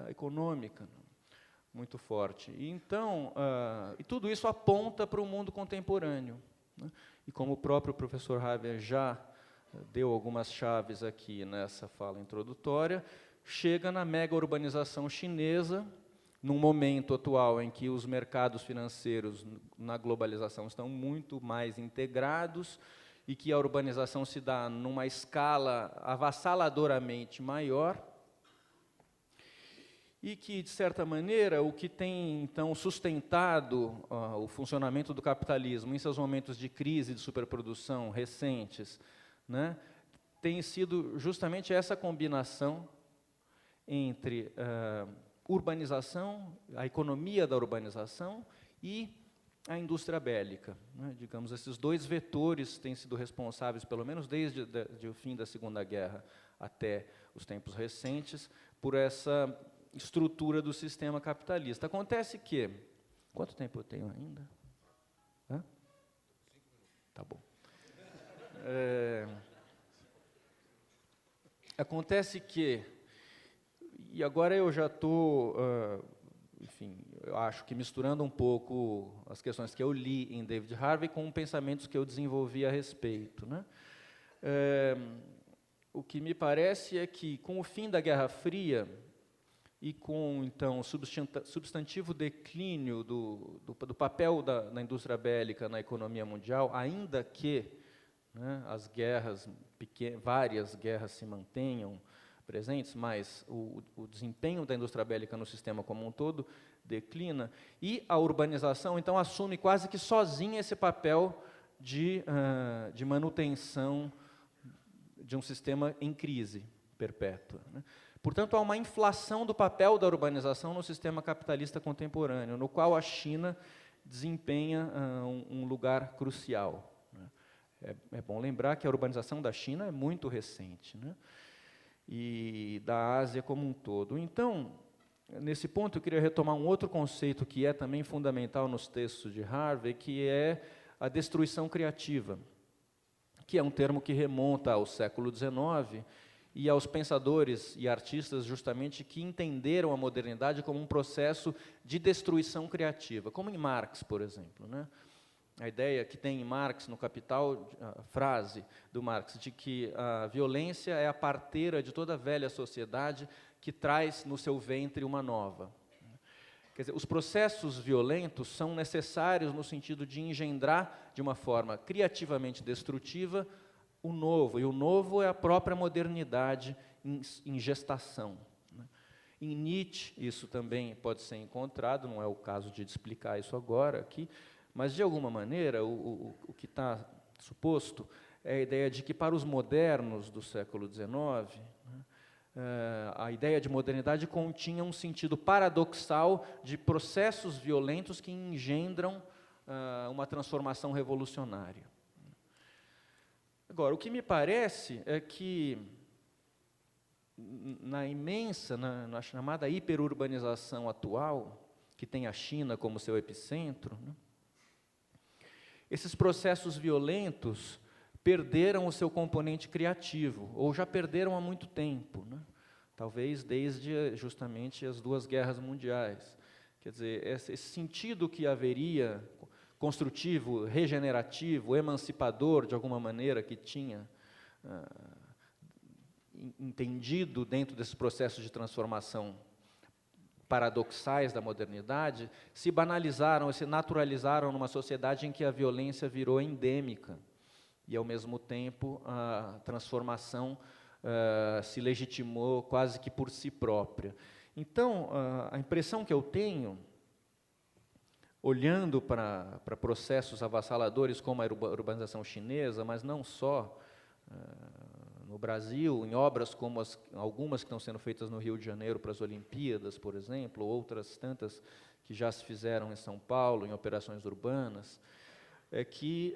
econômica muito forte. E, então, e tudo isso aponta para o mundo contemporâneo, né? E como o próprio professor Haber já deu algumas chaves aqui nessa fala introdutória, chega na mega urbanização chinesa, num momento atual em que os mercados financeiros na globalização estão muito mais integrados e que a urbanização se dá numa escala avassaladoramente maior, e que, de certa maneira, o que tem, então, sustentado o funcionamento do capitalismo em seus momentos de crise, de superprodução recentes, né, tem sido justamente essa combinação entre urbanização, a economia da urbanização e a indústria bélica, né. Digamos, esses dois vetores têm sido responsáveis, pelo menos desde o fim da Segunda Guerra até os tempos recentes, por essa estrutura do sistema capitalista. Acontece que... Quanto tempo eu tenho ainda? Hã? 5 minutos. Tá bom. Acontece que... E agora eu já estou, enfim, eu acho que misturando um pouco as questões que eu li em David Harvey com pensamentos que eu desenvolvi a respeito, né? O que me parece é que, com o fim da Guerra Fria, e com, então, o substantivo declínio do papel da indústria bélica na economia mundial, ainda que, né, as guerras, várias guerras se mantenham presentes, mas o desempenho da indústria bélica no sistema como um todo declina, e a urbanização, então, assume quase que sozinha esse papel de manutenção de um sistema em crise perpétua, né? Portanto, há uma inflação do papel da urbanização no sistema capitalista contemporâneo, no qual a China desempenha um lugar crucial. É bom lembrar que a urbanização da China é muito recente, né? E da Ásia como um todo. Então, nesse ponto, eu queria retomar um outro conceito que é também fundamental nos textos de Harvey, que é a destruição criativa, que é um termo que remonta ao século XIX e aos pensadores e artistas justamente que entenderam a modernidade como um processo de destruição criativa, como em Marx, por exemplo, né? A ideia que tem em Marx, no Capital, a frase do Marx, de que a violência é a parteira de toda a velha sociedade que traz no seu ventre uma nova. Quer dizer, os processos violentos são necessários no sentido de engendrar, de uma forma criativamente destrutiva, o novo, e o novo é a própria modernidade em gestação. Em Nietzsche, isso também pode ser encontrado, não é o caso de explicar isso agora aqui, mas, de alguma maneira, o que está suposto é a ideia de que, para os modernos do século XIX, a ideia de modernidade continha um sentido paradoxal de processos violentos que engendram uma transformação revolucionária. Agora, o que me parece é que, na chamada hiperurbanização atual, que tem a China como seu epicentro, né, esses processos violentos perderam o seu componente criativo, ou já perderam há muito tempo, né? Talvez desde justamente as 2 guerras mundiais. Quer dizer, esse sentido que haveria, construtivo, regenerativo, emancipador, de alguma maneira, que tinha entendido dentro desses processos de transformação paradoxais da modernidade, se banalizaram, se naturalizaram numa sociedade em que a violência virou endêmica e, ao mesmo tempo, a transformação se legitimou quase que por si própria. Então, a impressão que eu tenho, olhando para processos avassaladores como a urbanização chinesa, mas não só, no Brasil, em obras como algumas que estão sendo feitas no Rio de Janeiro para as Olimpíadas, por exemplo, outras tantas que já se fizeram em São Paulo, em operações urbanas, é que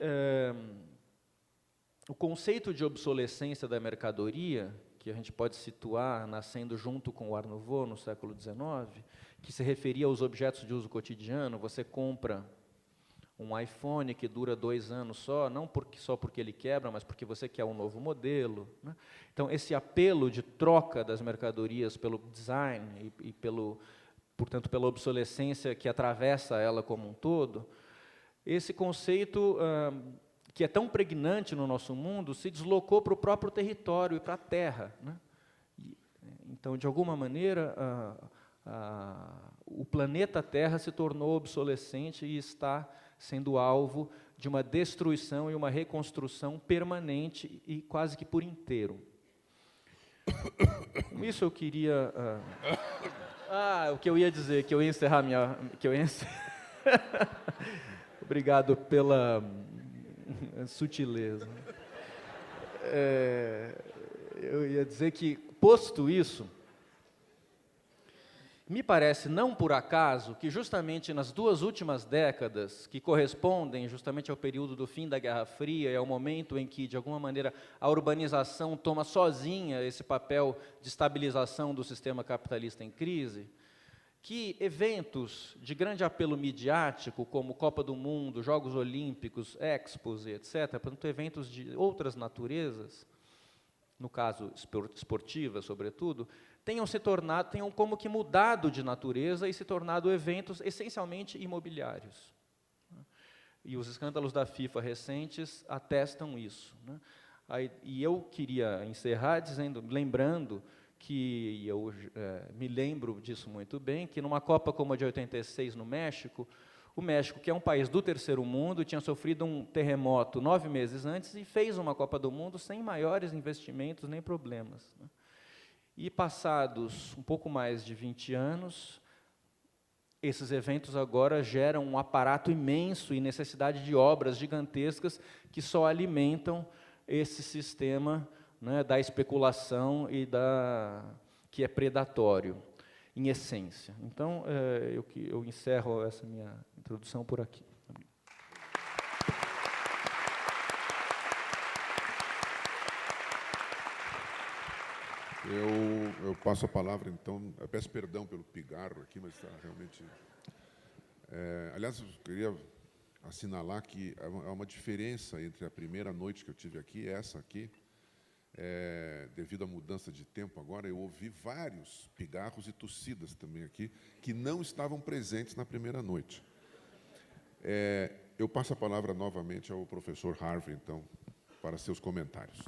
o conceito de obsolescência da mercadoria, que a gente pode situar nascendo junto com o Art Nouveau no século XIX, que se referia aos objetos de uso cotidiano, você compra um iPhone que dura 2 anos só, não só porque ele quebra, mas porque você quer um novo modelo, né? Então, esse apelo de troca das mercadorias pelo design e portanto, pela obsolescência que atravessa ela como um todo, esse conceito, que é tão pregnante no nosso mundo, se deslocou para o próprio território e para a terra, né? Então, de alguma maneira, o planeta Terra se tornou obsolescente e está sendo alvo de uma destruição e uma reconstrução permanente e quase que por inteiro. Com isso eu queria... o que eu ia dizer, que eu ia encerrar Obrigado pela sutileza. Eu ia dizer que, posto isso, me parece, não por acaso, que justamente nas 2 últimas décadas, que correspondem justamente ao período do fim da Guerra Fria, e ao momento em que, de alguma maneira, a urbanização toma sozinha esse papel de estabilização do sistema capitalista em crise, que eventos de grande apelo midiático, como Copa do Mundo, Jogos Olímpicos, Expos, etc., portanto, eventos de outras naturezas, no caso esportivas, sobretudo, tenham como que mudado de natureza e se tornado eventos essencialmente imobiliários. E os escândalos da FIFA recentes atestam isso, né? E eu queria encerrar lembrando que eu me lembro disso muito bem, que numa Copa como a de 86 no México, o México, que é um país do terceiro mundo, tinha sofrido um terremoto 9 meses antes e fez uma Copa do Mundo sem maiores investimentos nem problemas, né? E passados um pouco mais de 20 anos, esses eventos agora geram um aparato imenso e necessidade de obras gigantescas que só alimentam esse sistema, né, da especulação e que é predatório, em essência. Então, eu encerro essa minha introdução por aqui. Eu passo a palavra, então, eu peço perdão pelo pigarro aqui, mas está realmente... aliás, eu queria assinalar que há uma diferença entre a primeira noite que eu tive aqui e essa aqui. Devido à mudança de tempo agora, eu ouvi vários pigarros e tossidas também aqui, que não estavam presentes na primeira noite. Eu passo a palavra novamente ao professor Harvey, então, para seus comentários.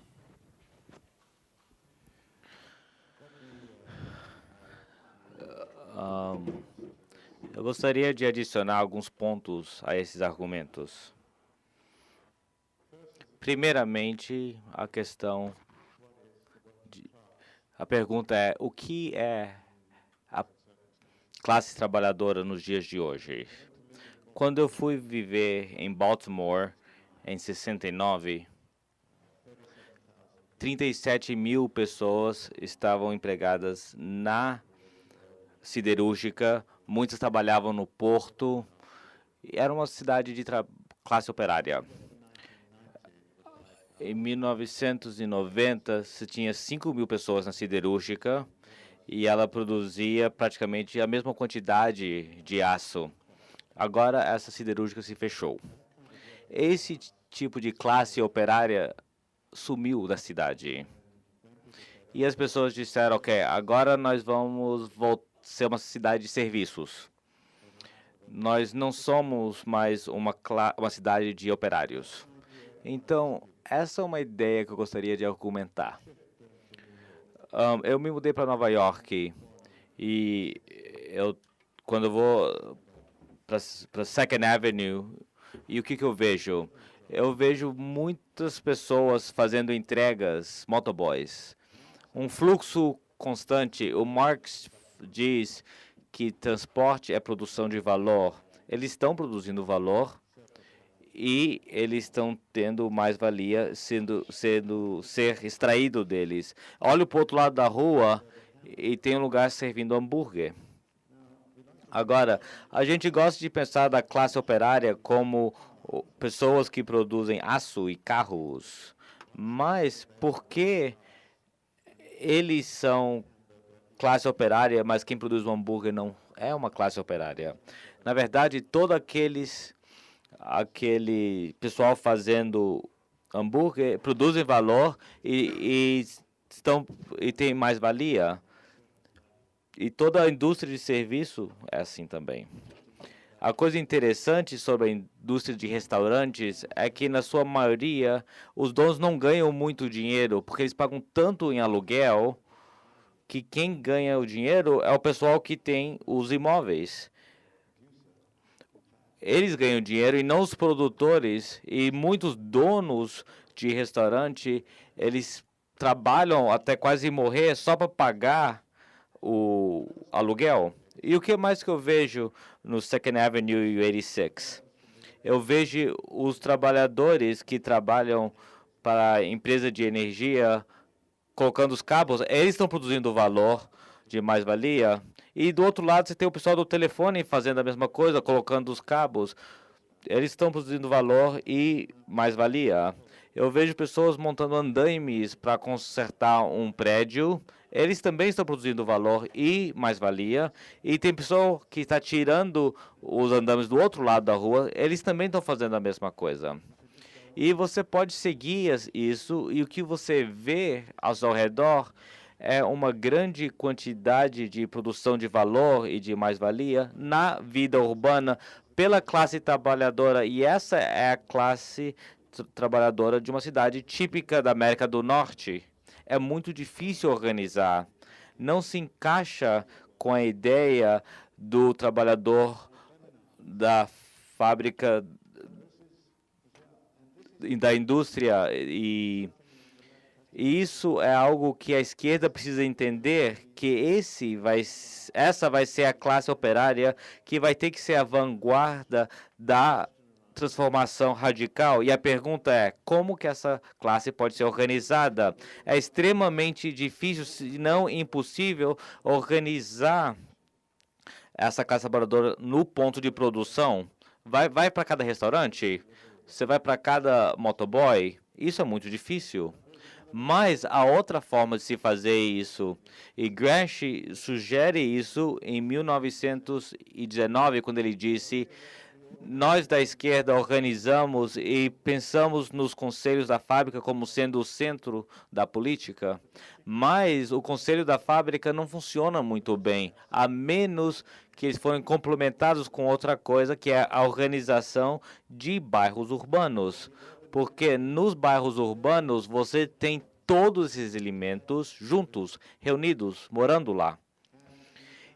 Eu gostaria de adicionar alguns pontos a esses argumentos. Primeiramente, a pergunta é: o que é a classe trabalhadora nos dias de hoje? Quando eu fui viver em Baltimore, em 69, 37 mil pessoas estavam empregadas na siderúrgica, muitos trabalhavam no porto, era uma cidade de classe operária. Em 1990, se tinha 5 mil pessoas na siderúrgica e ela produzia praticamente a mesma quantidade de aço. Agora, essa siderúrgica se fechou. Esse tipo de classe operária sumiu da cidade. E as pessoas disseram, ok, agora nós vamos ser uma cidade de serviços. Nós não somos mais uma cidade de operários. Então, essa é uma ideia que eu gostaria de argumentar. Eu me mudei para Nova York e quando eu vou para Second Avenue, e o que eu vejo? Eu vejo muitas pessoas fazendo entregas, motoboys. Um fluxo constante. O Marx diz que transporte é produção de valor. Eles estão produzindo valor e eles estão tendo mais-valia ser extraído deles. Olha para o outro lado da rua e tem um lugar servindo hambúrguer. Agora, a gente gosta de pensar da classe operária como pessoas que produzem aço e carros. Mas por que eles são classe operária, mas quem produz o hambúrguer não é uma classe operária? Na verdade, todo aquele pessoal fazendo hambúrguer produzem valor e tem mais valia. E toda a indústria de serviço é assim também. A coisa interessante sobre a indústria de restaurantes é que, na sua maioria, os donos não ganham muito dinheiro, porque eles pagam tanto em aluguel que quem ganha o dinheiro é o pessoal que tem os imóveis. Eles ganham dinheiro e não os produtores. E muitos donos de restaurante, eles trabalham até quase morrer só para pagar o aluguel. E o que mais que eu vejo no Second Avenue e 86? Eu vejo os trabalhadores que trabalham para a empresa de energia colocando os cabos, eles estão produzindo valor de mais-valia. E do outro lado você tem o pessoal do telefone fazendo a mesma coisa, colocando os cabos. Eles estão produzindo valor e mais-valia. Eu vejo pessoas montando andaimes para consertar um prédio. Eles também estão produzindo valor e mais-valia. E tem pessoa que está tirando os andames do outro lado da rua. Eles também estão fazendo a mesma coisa. E você pode seguir isso, e o que você vê ao seu redor é uma grande quantidade de produção de valor e de mais-valia na vida urbana pela classe trabalhadora. E essa é a classe trabalhadora de uma cidade típica da América do Norte. É muito difícil organizar. Não se encaixa com a ideia do trabalhador da fábrica, da indústria, e isso é algo que a esquerda precisa entender, que essa vai ser a classe operária que vai ter que ser a vanguarda da transformação radical. E a pergunta é, como que essa classe pode ser organizada? É extremamente difícil, se não impossível, organizar essa classe trabalhadora no ponto de produção. Vai para cada restaurante? Você vai para cada motoboy? Isso é muito difícil. Mas há outra forma de se fazer isso. E Gramsci sugere isso em 1919, quando ele disse: nós da esquerda organizamos e pensamos nos conselhos da fábrica como sendo o centro da política, mas o conselho da fábrica não funciona muito bem, a menos que eles forem complementados com outra coisa, que é a organização de bairros urbanos. Porque nos bairros urbanos você tem todos esses elementos juntos, reunidos, morando lá.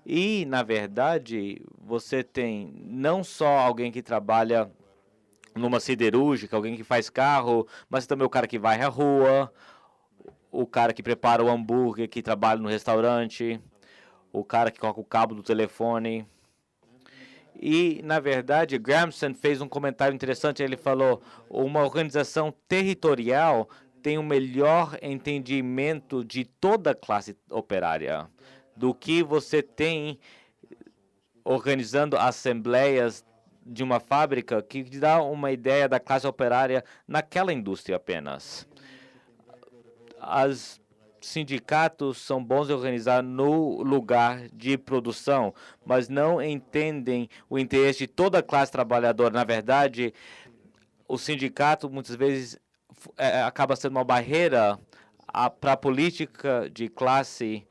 E, na verdade, você tem não só alguém que trabalha numa siderúrgica, alguém que faz carro, mas também o cara que vai à rua, o cara que prepara o hambúrguer, que trabalha no restaurante, o cara que coloca o cabo do telefone. E, na verdade, Gramsci fez um comentário interessante. Ele falou: uma organização territorial tem um melhor entendimento de toda a classe operária do que você tem organizando assembleias de uma fábrica que dá uma ideia da classe operária naquela indústria apenas. Os sindicatos são bons de organizar no lugar de produção, mas não entendem o interesse de toda a classe trabalhadora. Na verdade, o sindicato muitas vezes acaba sendo uma barreira para a política de classe,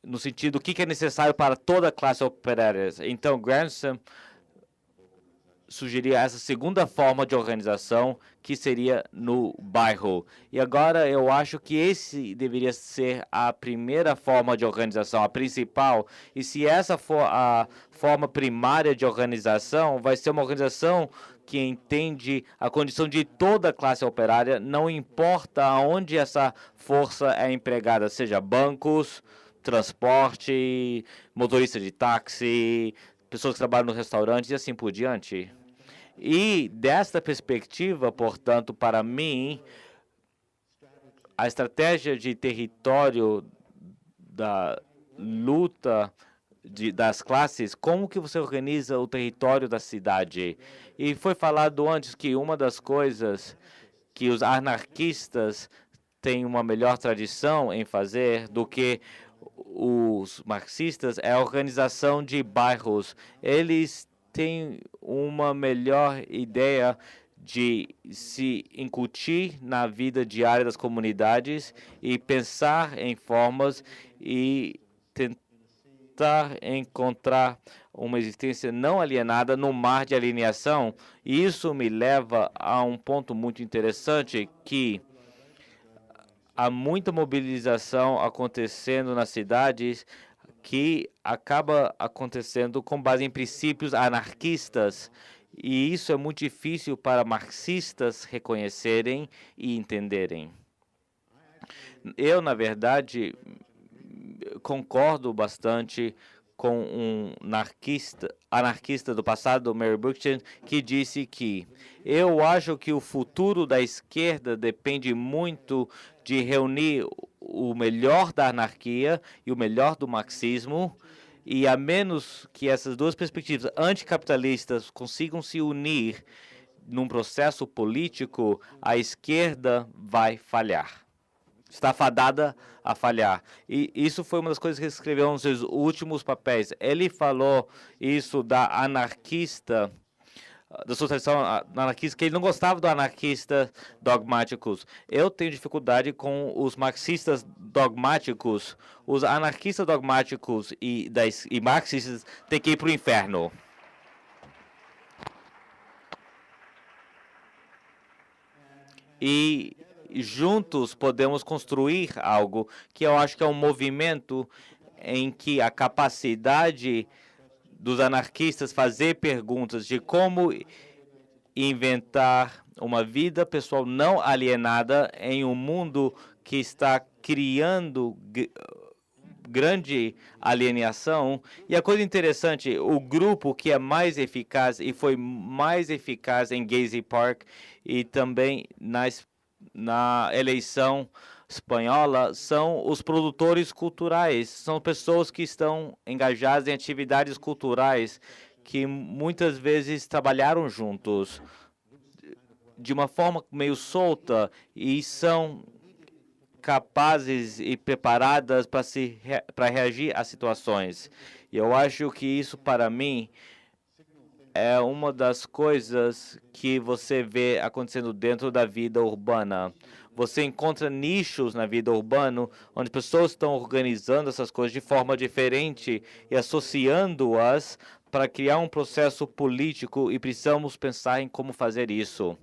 no sentido do que é necessário para toda a classe operária. Então, Gramsci sugeria essa segunda forma de organização, que seria no bairro. E agora eu acho que esse deveria ser a primeira forma de organização, a principal. E se essa for a forma primária de organização, vai ser uma organização que entende a condição de toda a classe operária, não importa aonde essa força é empregada, seja bancos, transporte, motorista de táxi, pessoas que trabalham nos restaurantes e assim por diante. E desta perspectiva, portanto, para mim, a estratégia de território da luta das classes, como que você organiza o território da cidade? E foi falado antes que uma das coisas que os anarquistas têm uma melhor tradição em fazer do que os marxistas é a organização de bairros. Eles têm uma melhor ideia de se incutir na vida diária das comunidades e pensar em formas e tentar encontrar uma existência não alienada no mar de alienação. E isso me leva a um ponto muito interessante, que há muita mobilização acontecendo nas cidades que acaba acontecendo com base em princípios anarquistas. E isso é muito difícil para marxistas reconhecerem e entenderem. Eu, na verdade, concordo bastante com um anarquista do passado, Mary Bookchin, que disse que eu acho que o futuro da esquerda depende muito de reunir o melhor da anarquia e o melhor do marxismo, e a menos que essas duas perspectivas anticapitalistas consigam se unir num processo político, a esquerda vai falhar. Está fadada a falhar. E isso foi uma das coisas que ele escreveu nos seus últimos papéis. Ele falou isso da anarquista, da sua tradição anarquista, que ele não gostava do anarquista dogmáticos. Eu tenho dificuldade com os marxistas dogmáticos. Os anarquistas dogmáticos e marxistas têm que ir para o inferno. E juntos podemos construir algo que eu acho que é um movimento em que a capacidade dos anarquistas fazer perguntas de como inventar uma vida pessoal não alienada em um mundo que está criando grande alienação. E a coisa interessante, o grupo que é mais eficaz e foi mais eficaz em Gezi Park e também na eleição espanhola são os produtores culturais, são pessoas que estão engajadas em atividades culturais que muitas vezes trabalharam juntos de uma forma meio solta e são capazes e preparadas para reagir a situações. E eu acho que isso, para mim, é uma das coisas que você vê acontecendo dentro da vida urbana. Você encontra nichos na vida urbana onde pessoas estão organizando essas coisas de forma diferente e associando-as para criar um processo político, e precisamos pensar em como fazer isso.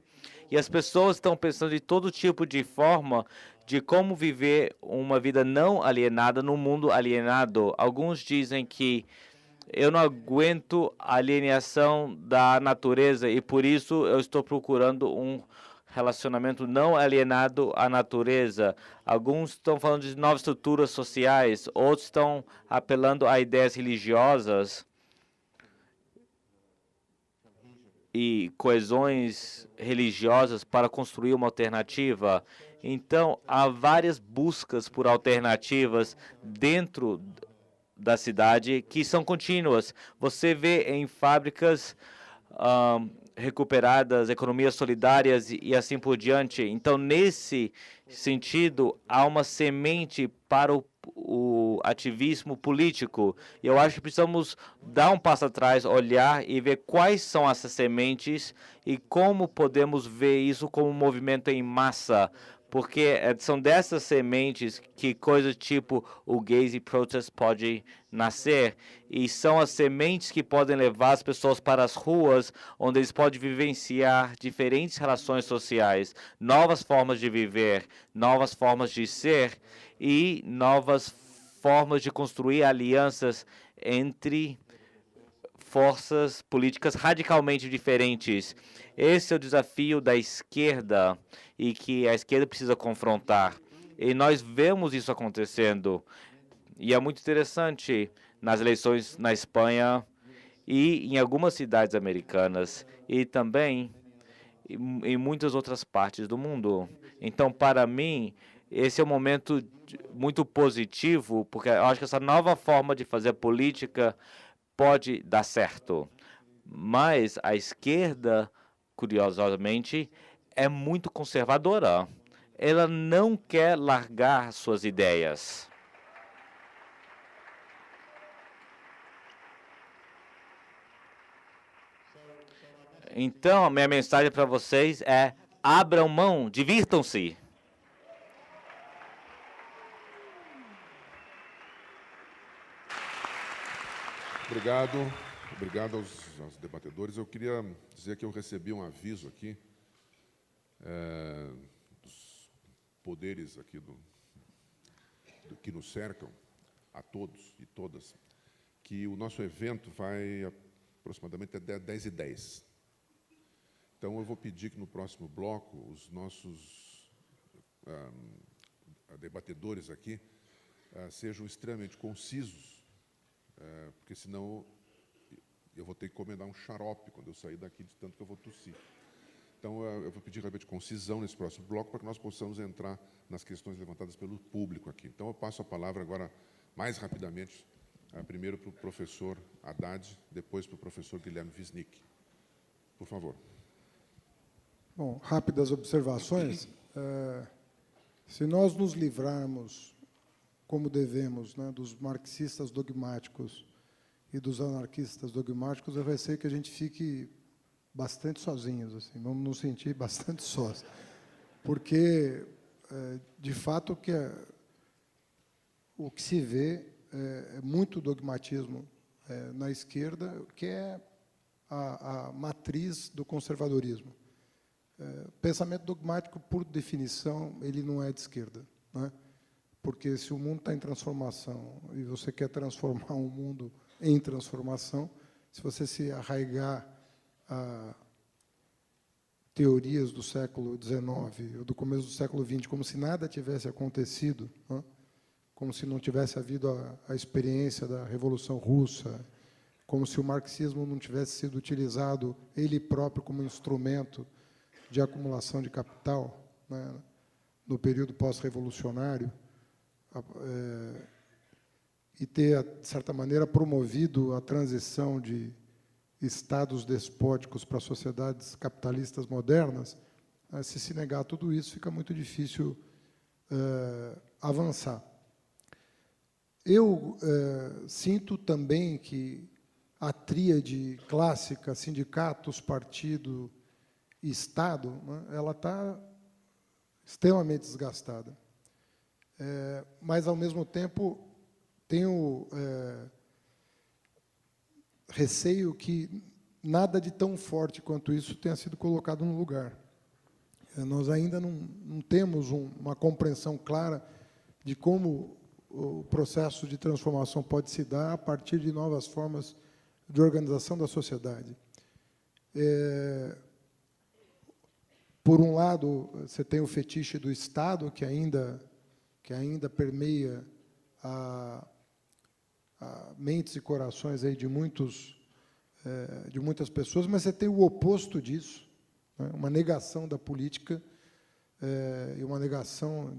E as pessoas estão pensando de todo tipo de forma de como viver uma vida não alienada no mundo alienado. Alguns dizem que eu não aguento a alienação da natureza e por isso eu estou procurando um relacionamento não alienado à natureza. Alguns estão falando de novas estruturas sociais, outros estão apelando a ideias religiosas e coesões religiosas para construir uma alternativa. Então, há várias buscas por alternativas dentro da cidade que são contínuas. Você vê em fábricas recuperadas, economias solidárias e assim por diante. Então, nesse sentido, há uma semente para o ativismo político. E eu acho que precisamos dar um passo atrás, olhar e ver quais são essas sementes e como podemos ver isso como um movimento em massa. Porque são dessas sementes que coisas tipo o Gezi Protest pode nascer. E são as sementes que podem levar as pessoas para as ruas, onde eles podem vivenciar diferentes relações sociais, novas formas de viver, novas formas de ser e novas formas de construir alianças entre forças políticas radicalmente diferentes. Esse é o desafio da esquerda e que a esquerda precisa confrontar. E nós vemos isso acontecendo. E é muito interessante nas eleições na Espanha e em algumas cidades americanas e também em muitas outras partes do mundo. Então, para mim, esse é um momento muito positivo, porque eu acho que essa nova forma de fazer política pode dar certo. Mas a esquerda, curiosamente, é muito conservadora. Ela não quer largar suas ideias. Então, a minha mensagem para vocês é: abram mão, divirtam-se. Obrigado. Obrigado aos debatedores. Eu queria dizer que eu recebi um aviso aqui dos poderes aqui que nos cercam, a todos e todas, que o nosso evento vai aproximadamente até 10h10. Então, eu vou pedir que no próximo bloco os nossos debatedores aqui sejam extremamente concisos, porque senão eu vou ter que encomendar um xarope quando eu sair daqui, de tanto que eu vou tossir. Então, eu vou pedir realmente concisão nesse próximo bloco para que nós possamos entrar nas questões levantadas pelo público aqui. Então, eu passo a palavra agora, mais rapidamente, primeiro para o professor Haddad, depois para o professor Guilherme Wisnik. Por favor. Bom, rápidas observações. Se nós nos livrarmos, como devemos, né, dos marxistas dogmáticos e dos anarquistas dogmáticos, vai ser que a gente fique bastante sozinhos, assim, vamos nos sentir bastante sós, porque, de fato, o que se vê é muito dogmatismo na esquerda, que é a matriz do conservadorismo. Pensamento dogmático, por definição, ele não é de esquerda, né? Porque se o mundo está em transformação e você quer transformar um mundo em transformação, se você se arraigar a teorias do século XIX ou do começo do século XX, como se nada tivesse acontecido, né, como se não tivesse havido a experiência da Revolução Russa, como se o marxismo não tivesse sido utilizado ele próprio como instrumento de acumulação de capital, né, no período pós-revolucionário, e ter, de certa maneira, promovido a transição de estados despóticos para sociedades capitalistas modernas. Se negar tudo isso, fica muito difícil avançar. Eu sinto também que a tríade clássica, sindicatos, partido e Estado, né, ela está extremamente desgastada. Mas, ao mesmo tempo, tenho receio que nada de tão forte quanto isso tenha sido colocado no lugar. Nós ainda não temos uma compreensão clara de como o processo de transformação pode se dar a partir de novas formas de organização da sociedade. Por um lado, você tem o fetiche do Estado, que ainda permeia a mentes e corações aí de muitas pessoas, mas você tem o oposto disso, né, uma negação da política e uma negação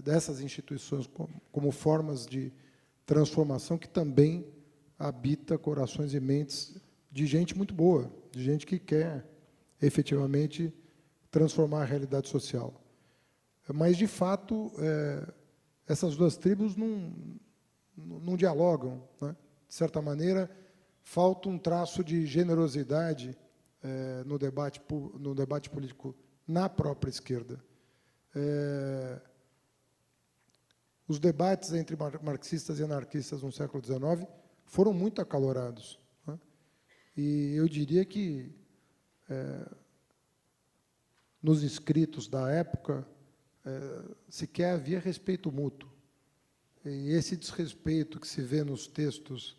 dessas instituições como formas de transformação que também habita corações e mentes de gente muito boa, de gente que quer efetivamente transformar a realidade social. Mas, de fato, essas duas tribos não dialogam, né? De certa maneira, falta um traço de generosidade no debate político na própria esquerda. Os debates entre marxistas e anarquistas no século XIX foram muito acalorados, né? E eu diria que, nos escritos da época, sequer havia respeito mútuo. E esse desrespeito que se vê nos textos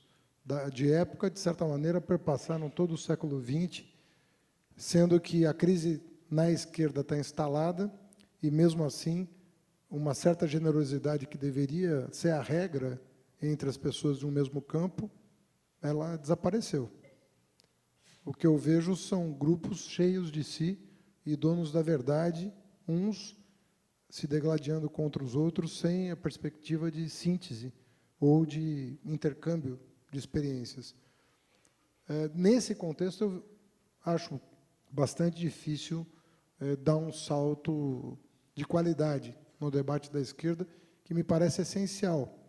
de época, de certa maneira, perpassaram todo o século XX, sendo que a crise na esquerda está instalada e, mesmo assim, uma certa generosidade que deveria ser a regra entre as pessoas de um mesmo campo, ela desapareceu. O que eu vejo são grupos cheios de si e donos da verdade, uns se degladiando contra os outros sem a perspectiva de síntese ou de intercâmbio de experiências. Nesse contexto, eu acho bastante difícil dar um salto de qualidade no debate da esquerda, que me parece essencial.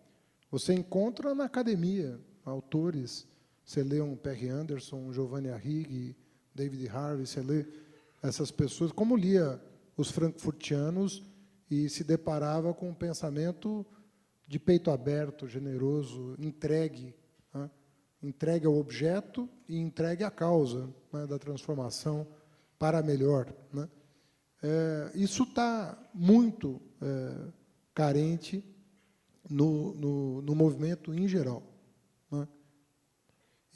Você encontra na academia autores, você lê um Perry Anderson, um Giovanni Arrighi, David Harvey, você lê essas pessoas, como lia os frankfurtianos e se deparava com um pensamento de peito aberto, generoso, entregue, né? Entregue ao objeto e entregue à causa, né, da transformação para melhor, né? Isso está muito carente no movimento em geral, né?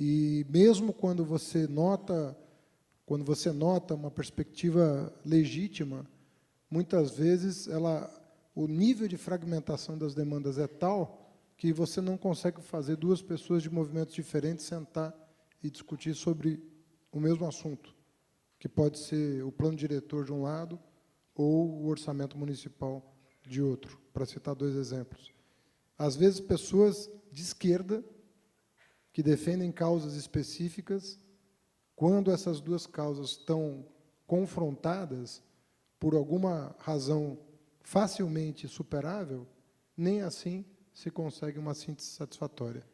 E mesmo quando você nota uma perspectiva legítima, muitas vezes o nível de fragmentação das demandas é tal que você não consegue fazer duas pessoas de movimentos diferentes sentar e discutir sobre o mesmo assunto, que pode ser o plano diretor de um lado ou o orçamento municipal de outro, para citar dois exemplos. Às vezes, pessoas de esquerda que defendem causas específicas, quando essas duas causas estão confrontadas por alguma razão facilmente superável, nem assim se consegue uma síntese satisfatória.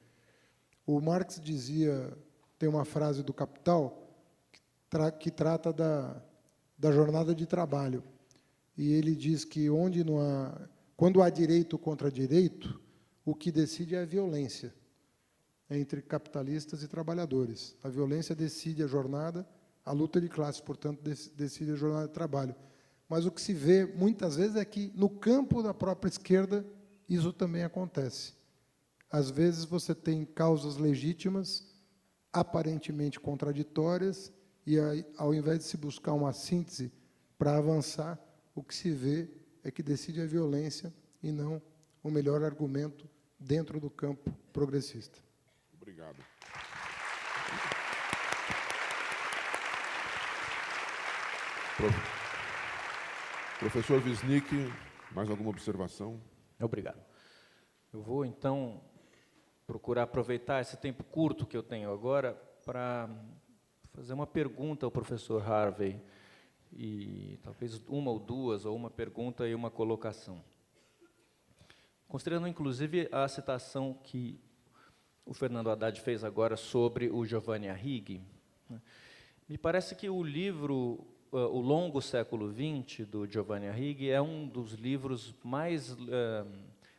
O Marx dizia, tem uma frase do Capital que trata da jornada de trabalho, e ele diz que quando há direito contra direito, o que decide é a violência entre capitalistas e trabalhadores. A violência decide a jornada, a luta de classes, portanto, decide a jornada de trabalho. Mas o que se vê, muitas vezes, é que, no campo da própria esquerda, isso também acontece. Às vezes, você tem causas legítimas, aparentemente contraditórias, e, ao invés de se buscar uma síntese para avançar, o que se vê é que decide a violência e não o melhor argumento dentro do campo progressista. Obrigado. Professor Wisnik, mais alguma observação? Obrigado. Eu vou, então, procurar aproveitar esse tempo curto que eu tenho agora para fazer uma pergunta ao professor Harvey, e talvez uma ou duas, ou uma pergunta e uma colocação. Considerando, inclusive, a citação que o Fernando Haddad fez agora sobre o Giovanni Arrighi, né, me parece que o livro O Longo Século XX, do Giovanni Arrighi, é um dos livros mais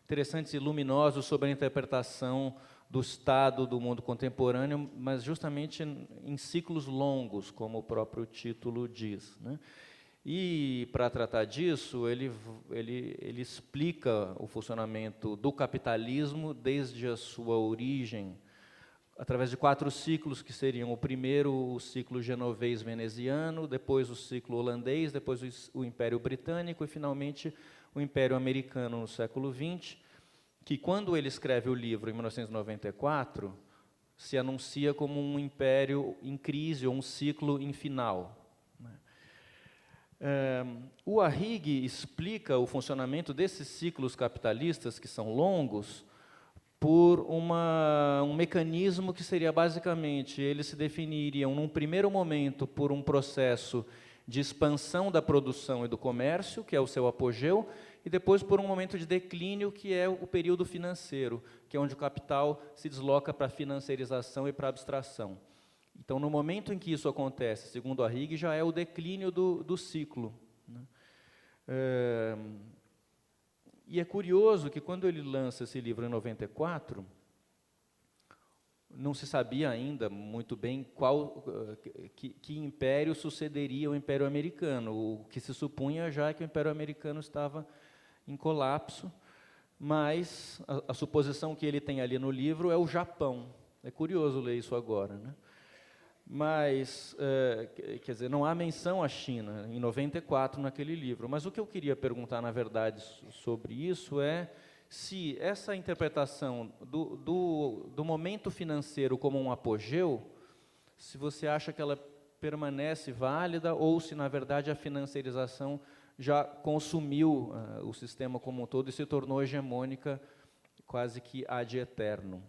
interessantes e luminosos sobre a interpretação do Estado do mundo contemporâneo, mas justamente em ciclos longos, como o próprio título diz, né? E, para tratar disso, ele explica o funcionamento do capitalismo desde a sua origem, através de 4 ciclos, que seriam o primeiro, o ciclo genovês-veneziano, depois o ciclo holandês, depois o Império Britânico e, finalmente, o Império Americano no século XX, que, quando ele escreve o livro, em 1994, se anuncia como um império em crise, ou um ciclo infinal. O Arrighi explica o funcionamento desses ciclos capitalistas, que são longos, por um mecanismo que seria, basicamente, eles se definiriam, num primeiro momento, por um processo de expansão da produção e do comércio, que é o seu apogeu, e depois por um momento de declínio, que é o período financeiro, que é onde o capital se desloca para a financiarização e para a abstração. Então, no momento em que isso acontece, segundo Arrighi, já é o declínio do ciclo, né? E é curioso que, quando ele lança esse livro em 94, não se sabia ainda muito bem que império sucederia o Império Americano. O que se supunha já é que o Império Americano estava em colapso, mas a suposição que ele tem ali no livro é o Japão. É curioso ler isso agora, né? Mas, quer dizer, não há menção à China, em 94, naquele livro. Mas o que eu queria perguntar, na verdade, sobre isso é se essa interpretação do momento financeiro como um apogeu, se você acha que ela permanece válida, ou se, na verdade, a financiarização já consumiu o sistema como um todo e se tornou hegemônica quase que ad eterno.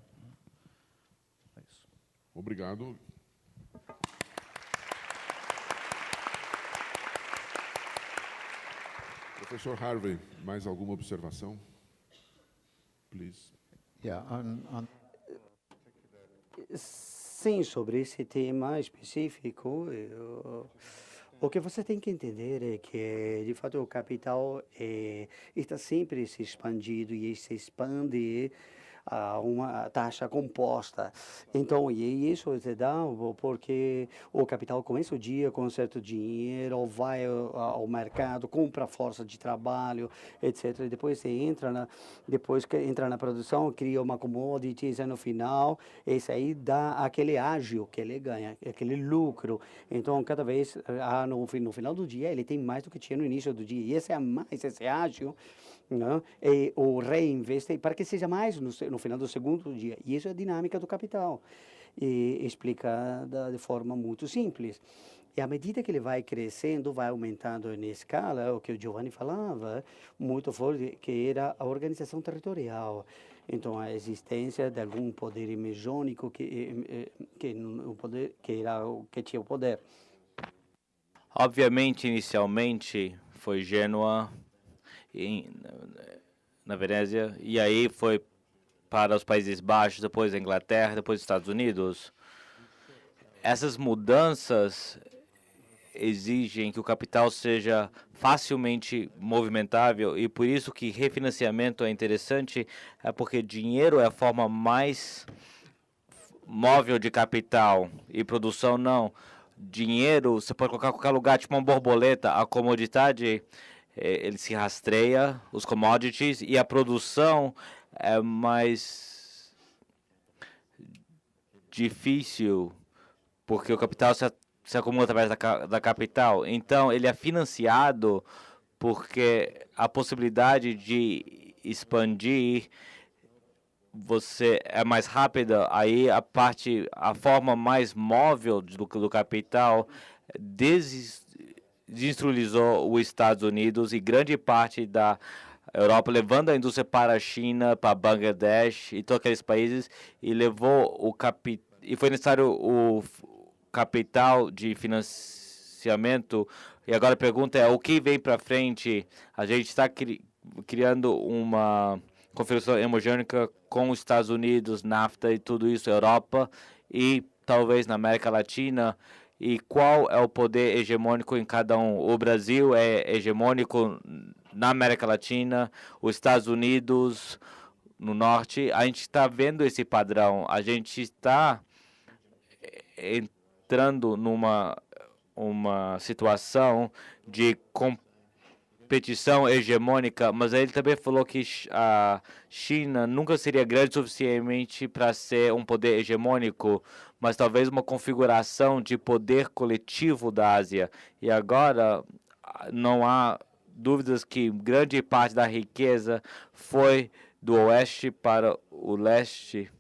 É isso. Obrigado. Professor Harvey, mais alguma observação? Please. Sim, sobre esse tema específico, o que você tem que entender é que, de fato, o capital está sempre se expandindo e se expande a uma taxa composta. Então, e isso se dá porque o capital começa o dia com um certo dinheiro, vai ao mercado, compra força de trabalho, etc. E depois que entra na produção, cria uma commodity, e no final, esse aí dá aquele ágio que ele ganha, aquele lucro. Então, cada vez, no final do dia, ele tem mais do que tinha no início do dia. E esse é mais, esse ágio, né? E o reinveste para que seja mais no final do segundo dia. E isso é a dinâmica do capital, e explicada de forma muito simples. E à medida que ele vai crescendo, vai aumentando em escala, o que o Giovanni falava, muito forte, que era a organização territorial. Então, a existência de algum poder hegemônico que tinha o poder. Obviamente, inicialmente, foi Gênua, na Veneza, e aí foi para os Países Baixos, depois a Inglaterra, depois os Estados Unidos. Essas mudanças exigem que o capital seja facilmente movimentável, e por isso que refinanciamento é interessante, é porque dinheiro é a forma mais móvel de capital e produção não. Dinheiro você pode colocar em qualquer lugar, tipo uma borboleta. A comodidade, ele se rastreia, os commodities, e a produção é mais difícil, porque o capital se acumula através da capital. Então, ele é financiado porque a possibilidade de expandir, você é mais rápida, aí a forma mais móvel do capital desindustrializou os Estados Unidos e grande parte da Europa, levando a indústria para a China, para Bangladesh e todos aqueles países, e e foi necessário o capital de financiamento. E agora a pergunta é, o que vem para frente? A gente está criando uma configuração hemogênica com os Estados Unidos, NAFTA e tudo isso, Europa e talvez na América Latina. E qual é o poder hegemônico em cada um? O Brasil é hegemônico na América Latina, os Estados Unidos no norte. A gente está vendo esse padrão. A gente está entrando numa situação de competição hegemônica, mas ele também falou que a China nunca seria grande o suficientemente para ser um poder hegemônico, mas talvez uma configuração de poder coletivo da Ásia. E agora não há dúvidas que grande parte da riqueza foi do oeste para o leste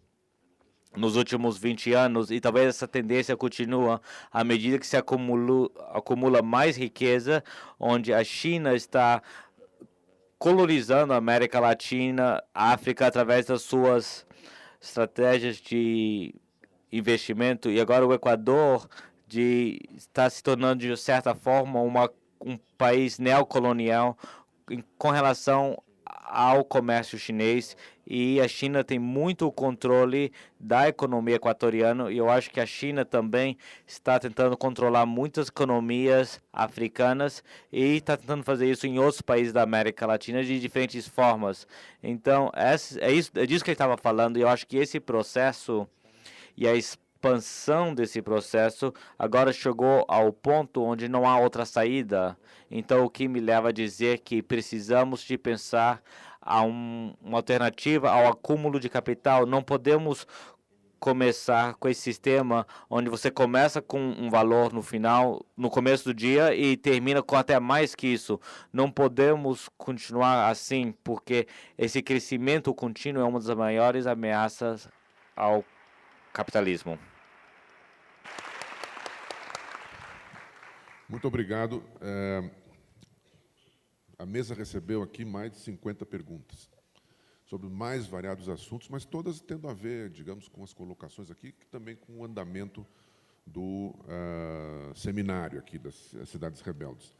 nos últimos 20 anos, e talvez essa tendência continue à medida que se acumula mais riqueza, onde a China está colonizando a América Latina, a África, através das suas estratégias de investimento, e agora o Equador está se tornando, de certa forma, um país neocolonial com relação ao comércio chinês, e a China tem muito controle da economia equatoriana, e eu acho que a China também está tentando controlar muitas economias africanas e está tentando fazer isso em outros países da América Latina de diferentes formas. Então, é disso que ele estava falando, e eu acho que esse processo e a expansão desse processo agora chegou ao ponto onde não há outra saída. Então, o que me leva a dizer que precisamos de pensar uma alternativa ao acúmulo de capital. Não podemos começar com esse sistema onde você começa com um valor no começo do dia e termina com até mais que isso. Não podemos continuar assim, porque esse crescimento contínuo é uma das maiores ameaças ao capitalismo. Muito obrigado. A mesa recebeu aqui mais de 50 perguntas sobre mais variados assuntos, mas todas tendo a ver, digamos, com as colocações aqui, que também com o andamento do seminário aqui das Cidades Rebeldes.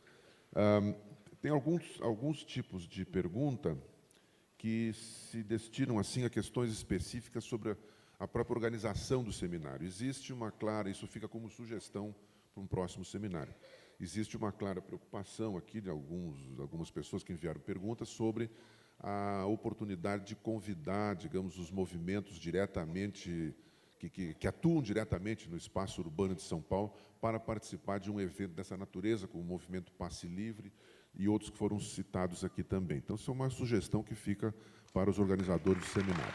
Tem alguns tipos de pergunta que se destinam assim a questões específicas sobre a própria organização do seminário. Existe uma clara, isso fica como sugestão para um próximo seminário. Existe uma clara preocupação aqui de algumas pessoas que enviaram perguntas sobre a oportunidade de convidar, digamos, os movimentos diretamente, que atuam diretamente no espaço urbano de São Paulo, para participar de um evento dessa natureza, como o Movimento Passe Livre e outros que foram citados aqui também. Então, isso é uma sugestão que fica para os organizadores do seminário.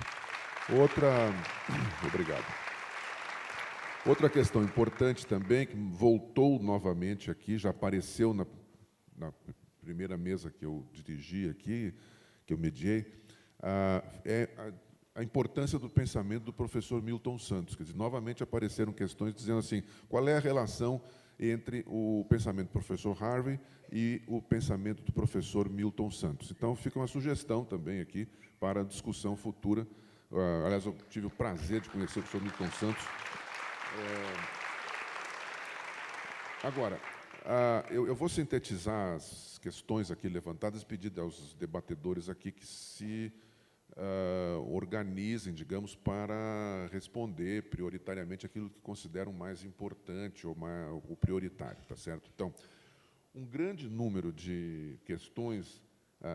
Obrigado. Outra questão importante também, que voltou novamente aqui, já apareceu na primeira mesa que eu dirigi aqui, que eu mediei, é a importância do pensamento do professor Milton Santos. Quer dizer, novamente apareceram questões dizendo assim, qual é a relação entre o pensamento do professor Harvey e o pensamento do professor Milton Santos. Então, fica uma sugestão também aqui para a discussão futura. Aliás, eu tive o prazer de conhecer o professor Milton Santos. Agora, eu vou sintetizar as questões aqui levantadas, pedindo aos debatedores aqui que se organizem, digamos, para responder prioritariamente aquilo que consideram mais importante ou o prioritário, tá certo? Então, um grande número de questões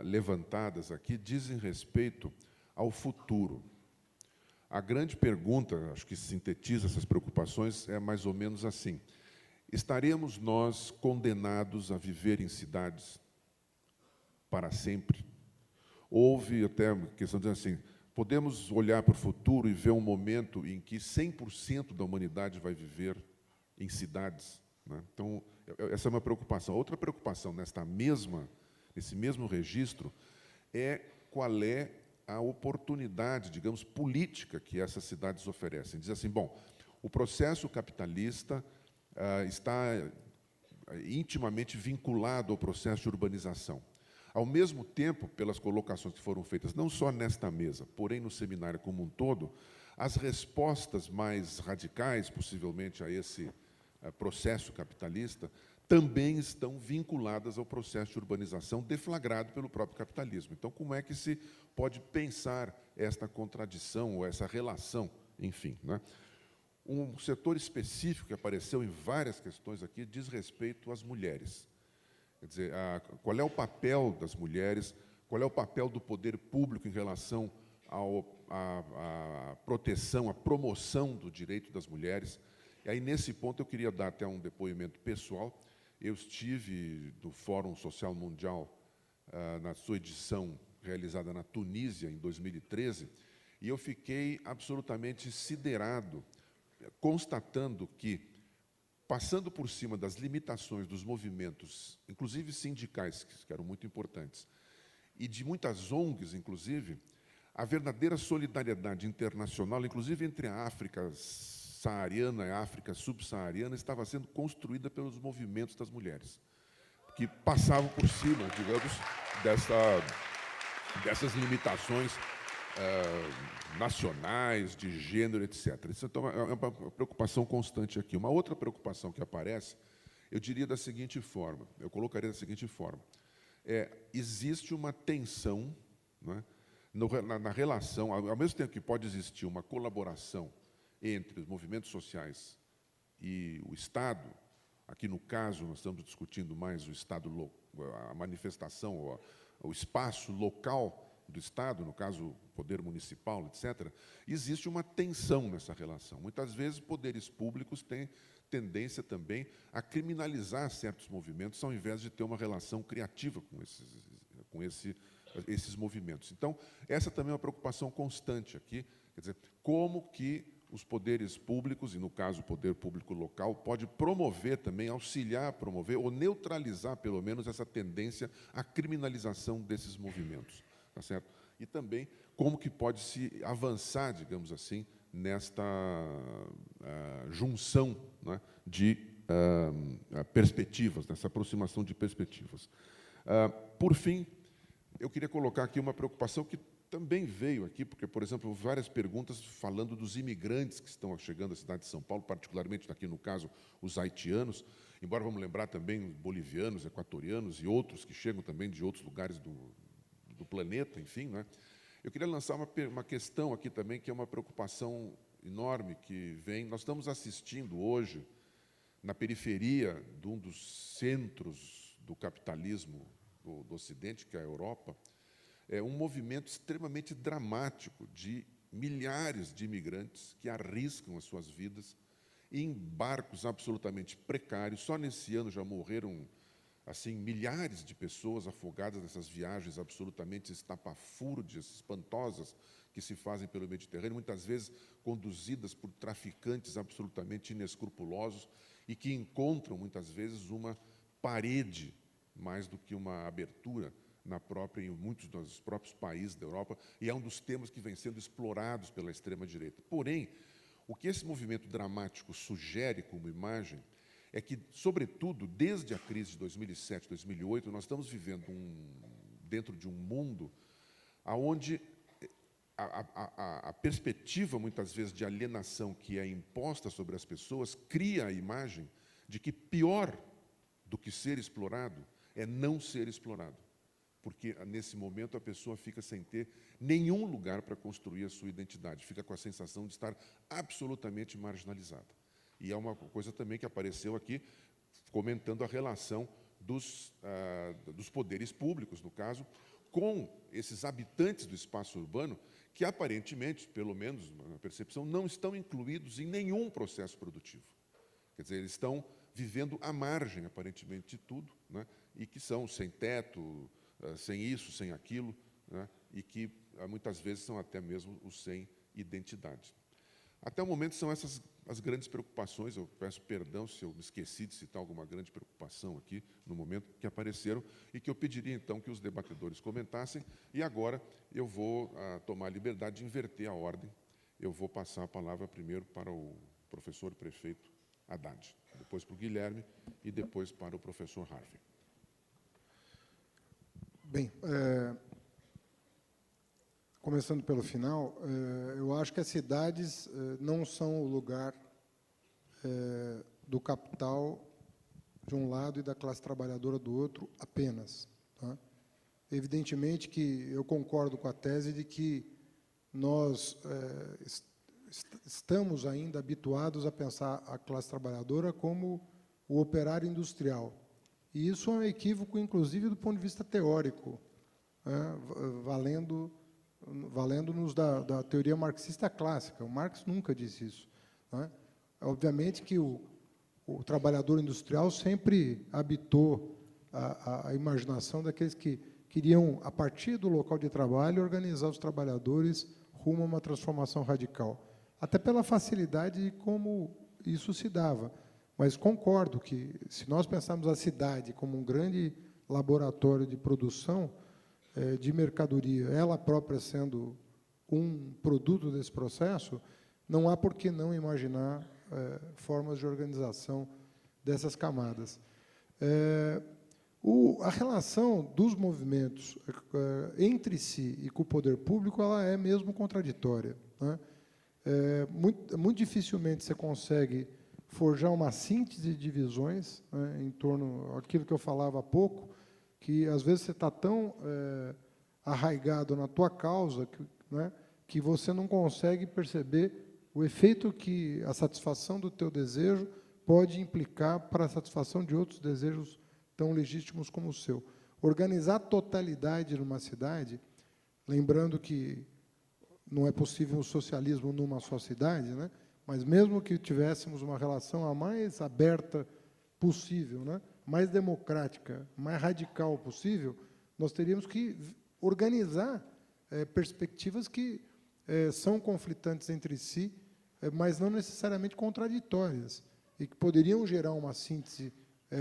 levantadas aqui dizem respeito ao futuro. A grande pergunta, acho que sintetiza essas preocupações, é mais ou menos assim: estaremos nós condenados a viver em cidades para sempre? Houve até uma questão dizendo assim, podemos olhar para o futuro e ver um momento em que 100% da humanidade vai viver em cidades, né? Então, essa é uma preocupação. Outra preocupação nesse mesmo registro é qual é a oportunidade, digamos, política que essas cidades oferecem. Diz assim, bom, o processo capitalista está intimamente vinculado ao processo de urbanização. Ao mesmo tempo, pelas colocações que foram feitas, não só nesta mesa, porém no seminário como um todo, as respostas mais radicais, possivelmente, a esse processo capitalista, também estão vinculadas ao processo de urbanização deflagrado pelo próprio capitalismo. Então, como é que se pode pensar esta contradição, ou essa relação, enfim, né? Um setor específico que apareceu em várias questões aqui diz respeito às mulheres. Quer dizer, qual é o papel das mulheres, qual é o papel do poder público em relação à proteção, à promoção do direito das mulheres. E aí, nesse ponto, eu queria dar até um depoimento pessoal. Eu estive no Fórum Social Mundial, na sua edição realizada na Tunísia, em 2013, e eu fiquei absolutamente siderado, constatando que, passando por cima das limitações dos movimentos, inclusive sindicais, que eram muito importantes, e de muitas ONGs, inclusive, a verdadeira solidariedade internacional, inclusive entre a África saariana e a África subsaariana, estava sendo construída pelos movimentos das mulheres, que passavam por cima, digamos, dessas limitações nacionais, de gênero, etc. Isso então, é uma preocupação constante aqui. Uma outra preocupação que aparece, eu diria da seguinte forma, eu colocaria da seguinte forma, existe uma tensão, né, na relação, ao mesmo tempo que pode existir uma colaboração entre os movimentos sociais e o Estado, aqui no caso nós estamos discutindo mais o Estado, a manifestação, o espaço local do Estado, no caso, o poder municipal, etc., existe uma tensão nessa relação. Muitas vezes, poderes públicos têm tendência também a criminalizar certos movimentos, ao invés de ter uma relação criativa com esses movimentos. Então, essa também é uma preocupação constante aqui, quer dizer, como que os poderes públicos, e no caso o poder público local, pode promover também, auxiliar a promover, ou neutralizar, pelo menos, essa tendência à criminalização desses movimentos. Tá certo? E também como que pode se avançar, digamos assim, nesta junção, né, de perspectivas, nessa aproximação de perspectivas. Por fim, eu queria colocar aqui uma preocupação que também veio aqui, porque, por exemplo, várias perguntas falando dos imigrantes que estão chegando à cidade de São Paulo, particularmente aqui no caso os haitianos, embora vamos lembrar também os bolivianos, equatorianos e outros que chegam também de outros lugares do planeta, enfim, né? Eu queria lançar uma questão aqui também, que é uma preocupação enorme que vem. Nós estamos assistindo hoje, na periferia de um dos centros do capitalismo do Ocidente, que é a Europa, um movimento extremamente dramático de milhares de imigrantes que arriscam as suas vidas em barcos absolutamente precários. Só nesse ano já morreram assim, milhares de pessoas afogadas nessas viagens absolutamente estapafúrdias, espantosas, que se fazem pelo Mediterrâneo, muitas vezes conduzidas por traficantes absolutamente inescrupulosos e que encontram, muitas vezes, uma parede, mais do que uma abertura, em muitos dos próprios países da Europa, e é um dos temas que vem sendo explorados pela extrema-direita. Porém, o que esse movimento dramático sugere como imagem é que, sobretudo, desde a crise de 2007, 2008, nós estamos vivendo dentro de um mundo onde a perspectiva, muitas vezes, de alienação que é imposta sobre as pessoas cria a imagem de que pior do que ser explorado é não ser explorado. Porque, nesse momento, a pessoa fica sem ter nenhum lugar para construir a sua identidade, fica com a sensação de estar absolutamente marginalizada. E é uma coisa também que apareceu aqui, comentando a relação dos poderes públicos, no caso, com esses habitantes do espaço urbano, que aparentemente, pelo menos na percepção, não estão incluídos em nenhum processo produtivo. Quer dizer, eles estão vivendo à margem, aparentemente, de tudo, né? E que são sem teto, sem isso, sem aquilo, né? E que, muitas vezes, são até mesmo os sem identidade. Até o momento são essas as grandes preocupações. Eu peço perdão se eu me esqueci de citar alguma grande preocupação aqui, no momento que apareceram, e que eu pediria, então, que os debatedores comentassem. E agora eu vou tomar a liberdade de inverter a ordem. Eu vou passar a palavra primeiro para o professor prefeito Haddad, depois para o Guilherme e depois para o professor Harvey. Bem, começando pelo final, eu acho que as cidades não são o lugar do capital de um lado e da classe trabalhadora do outro apenas. Tá? Evidentemente que eu concordo com a tese de que nós estamos ainda habituados a pensar a classe trabalhadora como o operário industrial. E isso é um equívoco, inclusive, do ponto de vista teórico, né, valendo-nos da teoria marxista clássica. O Marx nunca disse isso. Né? Obviamente que o trabalhador industrial sempre habitou a imaginação daqueles que queriam, a partir do local de trabalho, organizar os trabalhadores rumo a uma transformação radical. Até pela facilidade de como isso se dava. Mas concordo que, se nós pensarmos a cidade como um grande laboratório de produção de mercadoria, ela própria sendo um produto desse processo, não há por que não imaginar formas de organização dessas camadas. A relação dos movimentos entre si e com o poder público, ela é mesmo contraditória. Né? Muito dificilmente você consegue forjar uma síntese de visões, né, em torno daquilo que eu falava há pouco, que às vezes você está tão arraigado na tua causa que você não consegue perceber o efeito que a satisfação do teu desejo pode implicar para a satisfação de outros desejos tão legítimos como o seu. Organizar a totalidade numa cidade, lembrando que não é possível o socialismo numa só cidade, né? Mas mesmo que tivéssemos uma relação a mais aberta possível, né? Mais democrática, mais radical possível, nós teríamos que organizar perspectivas que são conflitantes entre si, mas não necessariamente contraditórias, e que poderiam gerar uma síntese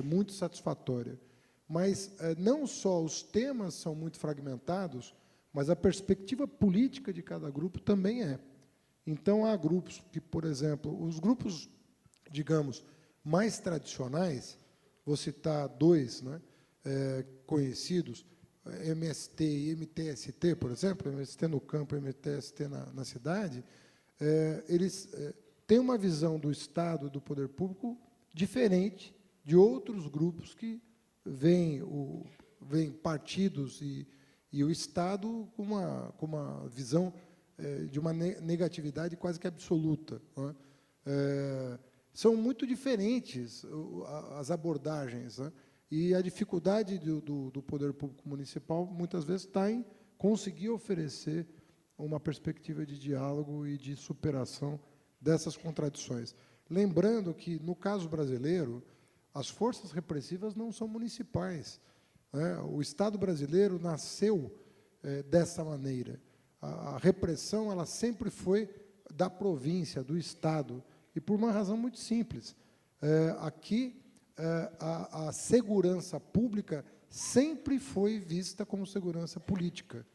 muito satisfatória. Mas não só os temas são muito fragmentados, mas a perspectiva política de cada grupo também é. Então, há grupos que, por exemplo, os grupos, digamos, mais tradicionais, vou citar dois, né, conhecidos, MST e MTST, por exemplo, MST no campo e MTST na cidade, eles têm uma visão do Estado, do poder público, diferente de outros grupos que veem partidos e o Estado com uma visão de uma negatividade quase que absoluta. Né? São muito diferentes as abordagens, né? E a dificuldade do poder público municipal, muitas vezes, está em conseguir oferecer uma perspectiva de diálogo e de superação dessas contradições. Lembrando que, no caso brasileiro, as forças repressivas não são municipais. Né? O Estado brasileiro nasceu dessa maneira. A repressão ela sempre foi da província, do Estado, e por uma razão muito simples. Aqui, a segurança pública sempre foi vista como segurança política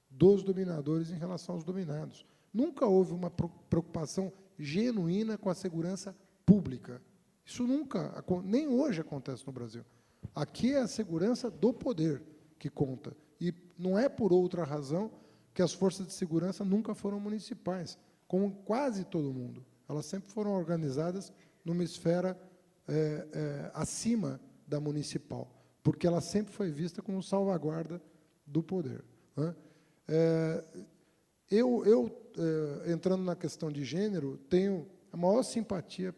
dos dominadores em relação aos dominados. Nunca houve uma preocupação genuína com a segurança pública. Isso nunca, nem hoje acontece no Brasil. Aqui é a segurança do poder que conta. E não é por outra razão que as forças de segurança nunca foram municipais, como quase todo mundo. Elas sempre foram organizadas numa esfera acima da municipal, porque ela sempre foi vista como salvaguarda do poder. Né? Entrando na questão de gênero, tenho a maior simpatia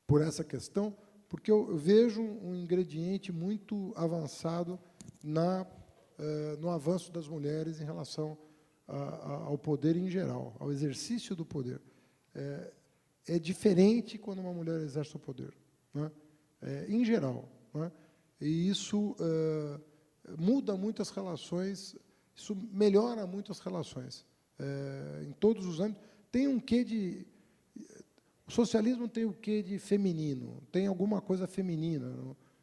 por essa questão, porque eu vejo um ingrediente muito avançado no avanço das mulheres em relação ao poder em geral, ao exercício do poder. É diferente quando uma mulher exerce o poder, né? Em geral. Né? E isso muda muito as relações, isso melhora muito as relações. em todos os âmbitos. Tem um quê de... O socialismo tem o quê de feminino? Tem alguma coisa feminina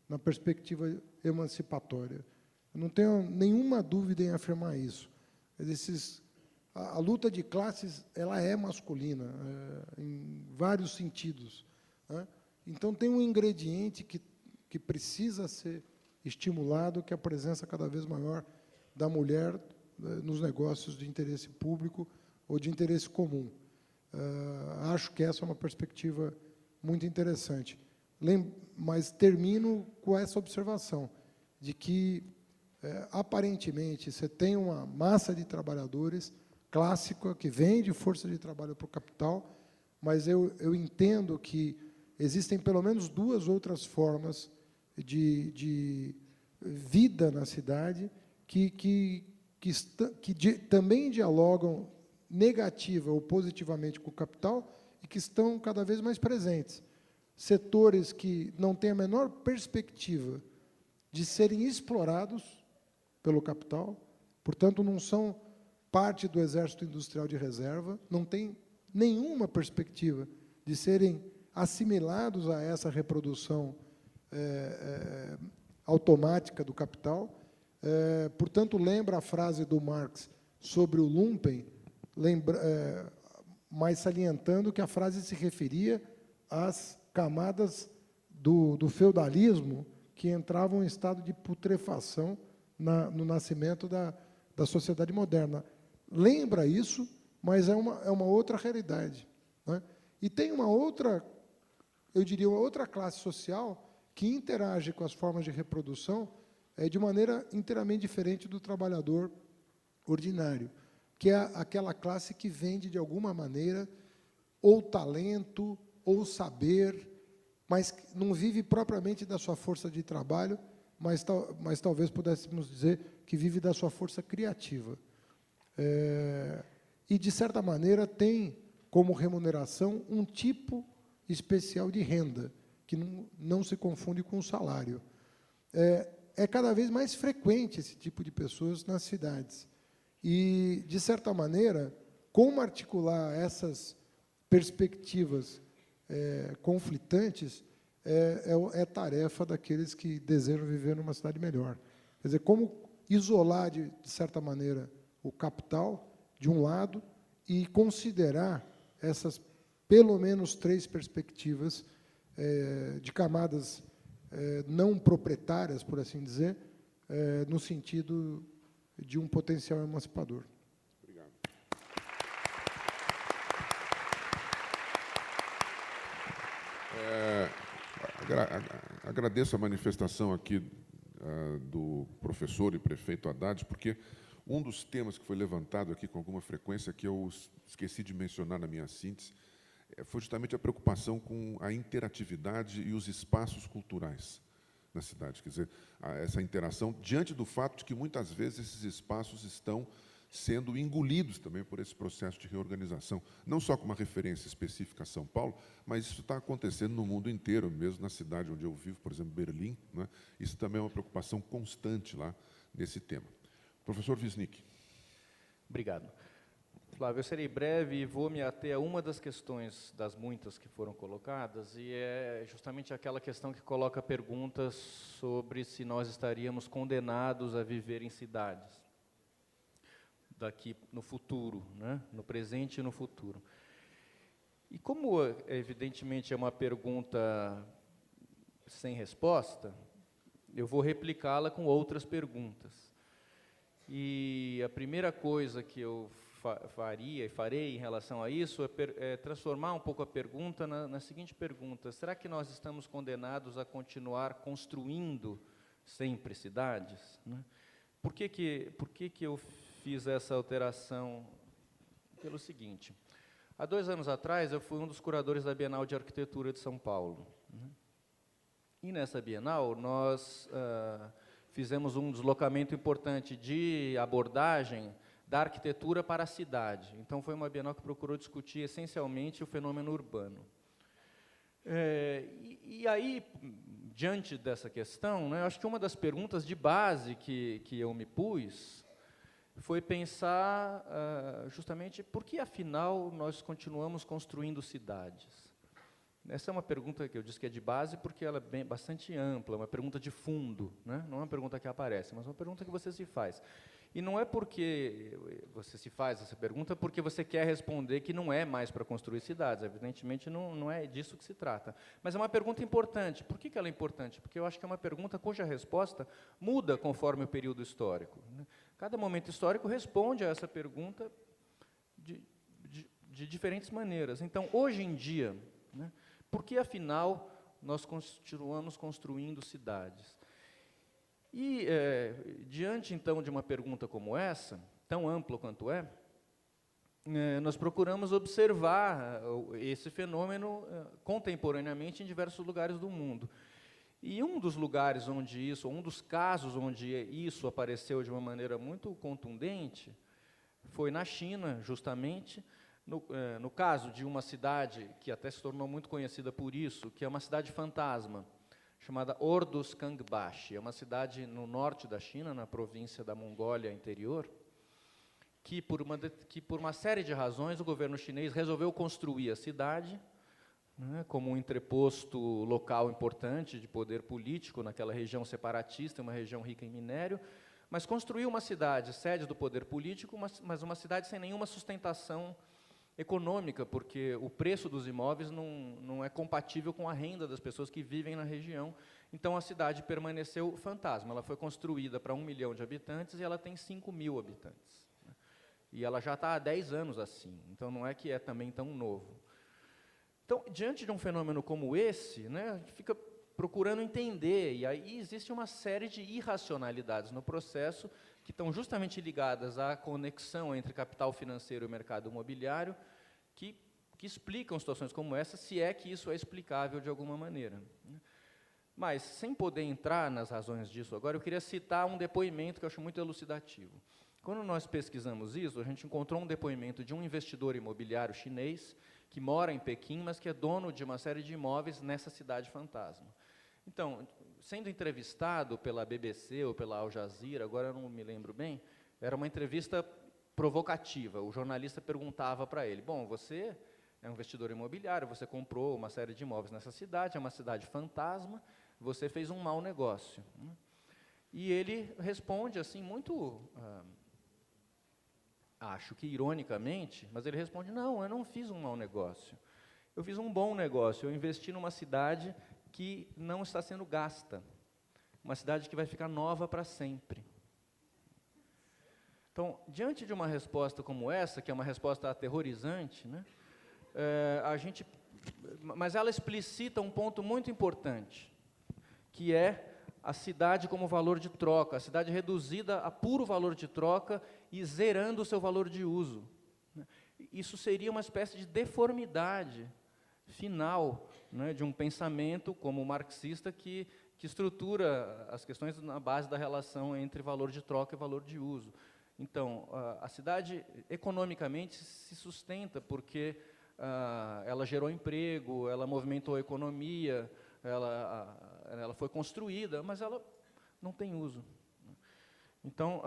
na perspectiva emancipatória. Eu não tenho nenhuma dúvida em afirmar isso. A luta de classes ela é masculina, em vários sentidos, né? Então, tem um ingrediente que precisa ser estimulado, que é a presença cada vez maior da mulher nos negócios de interesse público ou de interesse comum. Acho que essa é uma perspectiva muito interessante. Mas termino com essa observação, de que, aparentemente, você tem uma massa de trabalhadores clássica que vende força de trabalho para o capital, mas eu entendo que existem pelo menos duas outras formas de vida na cidade que também dialogam negativa ou positivamente com o capital e que estão cada vez mais presentes. Setores que não têm a menor perspectiva de serem explorados pelo capital, portanto, não são parte do exército industrial de reserva, não têm nenhuma perspectiva de serem assimilados a essa reprodução automática do capital. Portanto, lembra a frase do Marx sobre o lumpen, mas salientando que a frase se referia às camadas do feudalismo que entravam em estado de putrefação no nascimento da sociedade moderna. Lembra isso, mas é uma outra realidade, né? E tem uma outra, eu diria, uma outra classe social que interage com as formas de reprodução de maneira inteiramente diferente do trabalhador ordinário, que é aquela classe que vende, de alguma maneira, ou talento, ou saber, mas não vive propriamente da sua força de trabalho, mas talvez pudéssemos dizer que vive da sua força criativa. E, de certa maneira, tem como remuneração um tipo especial de renda, que não se confunde com o salário. É cada vez mais frequente esse tipo de pessoas nas cidades. E, de certa maneira, como articular essas perspectivas conflitantes é tarefa daqueles que desejam viver numa cidade melhor. Quer dizer, como isolar, de certa maneira, o capital, de um lado, e considerar essas, pelo menos, três perspectivas de camadas não proprietárias, por assim dizer, no sentido de um potencial emancipador. Obrigado. Agradeço a manifestação aqui do professor e prefeito Haddad, porque um dos temas que foi levantado aqui com alguma frequência, que eu esqueci de mencionar na minha síntese, foi justamente a preocupação com a interatividade e os espaços culturais na cidade. Quer dizer, essa interação, diante do fato de que, muitas vezes, esses espaços estão sendo engolidos também por esse processo de reorganização. Não só com uma referência específica a São Paulo, mas isso está acontecendo no mundo inteiro, mesmo na cidade onde eu vivo, por exemplo, Berlim, né? Isso também é uma preocupação constante lá nesse tema. Professor Wisnik. Obrigado. Flávio, eu serei breve e vou me ater a uma das questões, das muitas que foram colocadas, e é justamente aquela questão que coloca perguntas sobre se nós estaríamos condenados a viver em cidades daqui no futuro, né? No presente e no futuro. E como, evidentemente, é uma pergunta sem resposta, eu vou replicá-la com outras perguntas. E a primeira coisa que eu faria e farei em relação a isso é transformar um pouco a pergunta na seguinte pergunta: será que nós estamos condenados a continuar construindo sempre cidades, né? Por que eu fiz essa alteração? Pelo seguinte: há 2 anos atrás, eu fui um dos curadores da Bienal de Arquitetura de São Paulo, né? E nessa Bienal, nós fizemos um deslocamento importante de abordagem da arquitetura para a cidade. Então, foi uma Bienal que procurou discutir, essencialmente, o fenômeno urbano. E aí, diante dessa questão, né, acho que uma das perguntas de base que eu me pus foi pensar justamente por que, afinal, nós continuamos construindo cidades. Essa é uma pergunta que eu disse que é de base, porque ela é bastante ampla, uma pergunta de fundo, né? Não é uma pergunta que aparece, mas uma pergunta que você se faz. E não é porque você se faz essa pergunta porque você quer responder que não é mais para construir cidades. Evidentemente, não é disso que se trata. Mas é uma pergunta importante. Por que ela é importante? Porque eu acho que é uma pergunta cuja resposta muda conforme o período histórico, né? Cada momento histórico responde a essa pergunta de diferentes maneiras. Então, hoje em dia, né, por que, afinal, nós continuamos construindo cidades? E, diante, então, de uma pergunta como essa, tão ampla quanto nós procuramos observar esse fenômeno contemporaneamente em diversos lugares do mundo. E um dos lugares onde isso, um dos casos onde isso apareceu de uma maneira muito contundente, foi na China, justamente, no caso de uma cidade que até se tornou muito conhecida por isso, que é uma cidade fantasma, chamada Orduz Kangbashi. É uma cidade no norte da China, na província da Mongólia Interior, que por uma série de razões o governo chinês resolveu construir a cidade, né, como um entreposto local importante de poder político naquela região separatista, uma região rica em minério, mas construiu uma cidade, sede do poder político, mas uma cidade sem nenhuma sustentação econômica, porque o preço dos imóveis não é compatível com a renda das pessoas que vivem na região. Então, a cidade permaneceu fantasma. Ela foi construída para 1 milhão de habitantes e ela tem 5.000 habitantes. Né? E ela já está há 10 anos assim, então não é que é também tão novo. Então, diante de um fenômeno como esse, né, a gente fica procurando entender, e aí existe uma série de irracionalidades no processo que estão justamente ligadas à conexão entre capital financeiro e mercado imobiliário, que explicam situações como essa, se é que isso é explicável de alguma maneira. Mas, sem poder entrar nas razões disso agora, eu queria citar um depoimento que eu acho muito elucidativo. Quando nós pesquisamos isso, a gente encontrou um depoimento de um investidor imobiliário chinês, que mora em Pequim, mas que é dono de uma série de imóveis nessa cidade fantasma. Então, sendo entrevistado pela BBC ou pela Al Jazeera, agora eu não me lembro bem, era uma entrevista provocativa. O jornalista perguntava para ele, bom, você é um investidor imobiliário, você comprou uma série de imóveis nessa cidade, é uma cidade fantasma, você fez um mau negócio. E ele responde assim, muito, acho que ironicamente, mas ele responde, não, eu não fiz um mau negócio, eu fiz um bom negócio, eu investi numa cidade que não está sendo gasta, uma cidade que vai ficar nova para sempre. Então, diante de uma resposta como essa, que é uma resposta aterrorizante, né, mas ela explicita um ponto muito importante, que é a cidade como valor de troca, a cidade reduzida a puro valor de troca e zerando o seu valor de uso. Isso seria uma espécie de deformidade final, né, de um pensamento como o marxista que estrutura as questões na base da relação entre valor de troca e valor de uso. Então, a cidade, economicamente, se sustenta porque ela gerou emprego, ela movimentou a economia, ela foi construída, mas ela não tem uso. Então,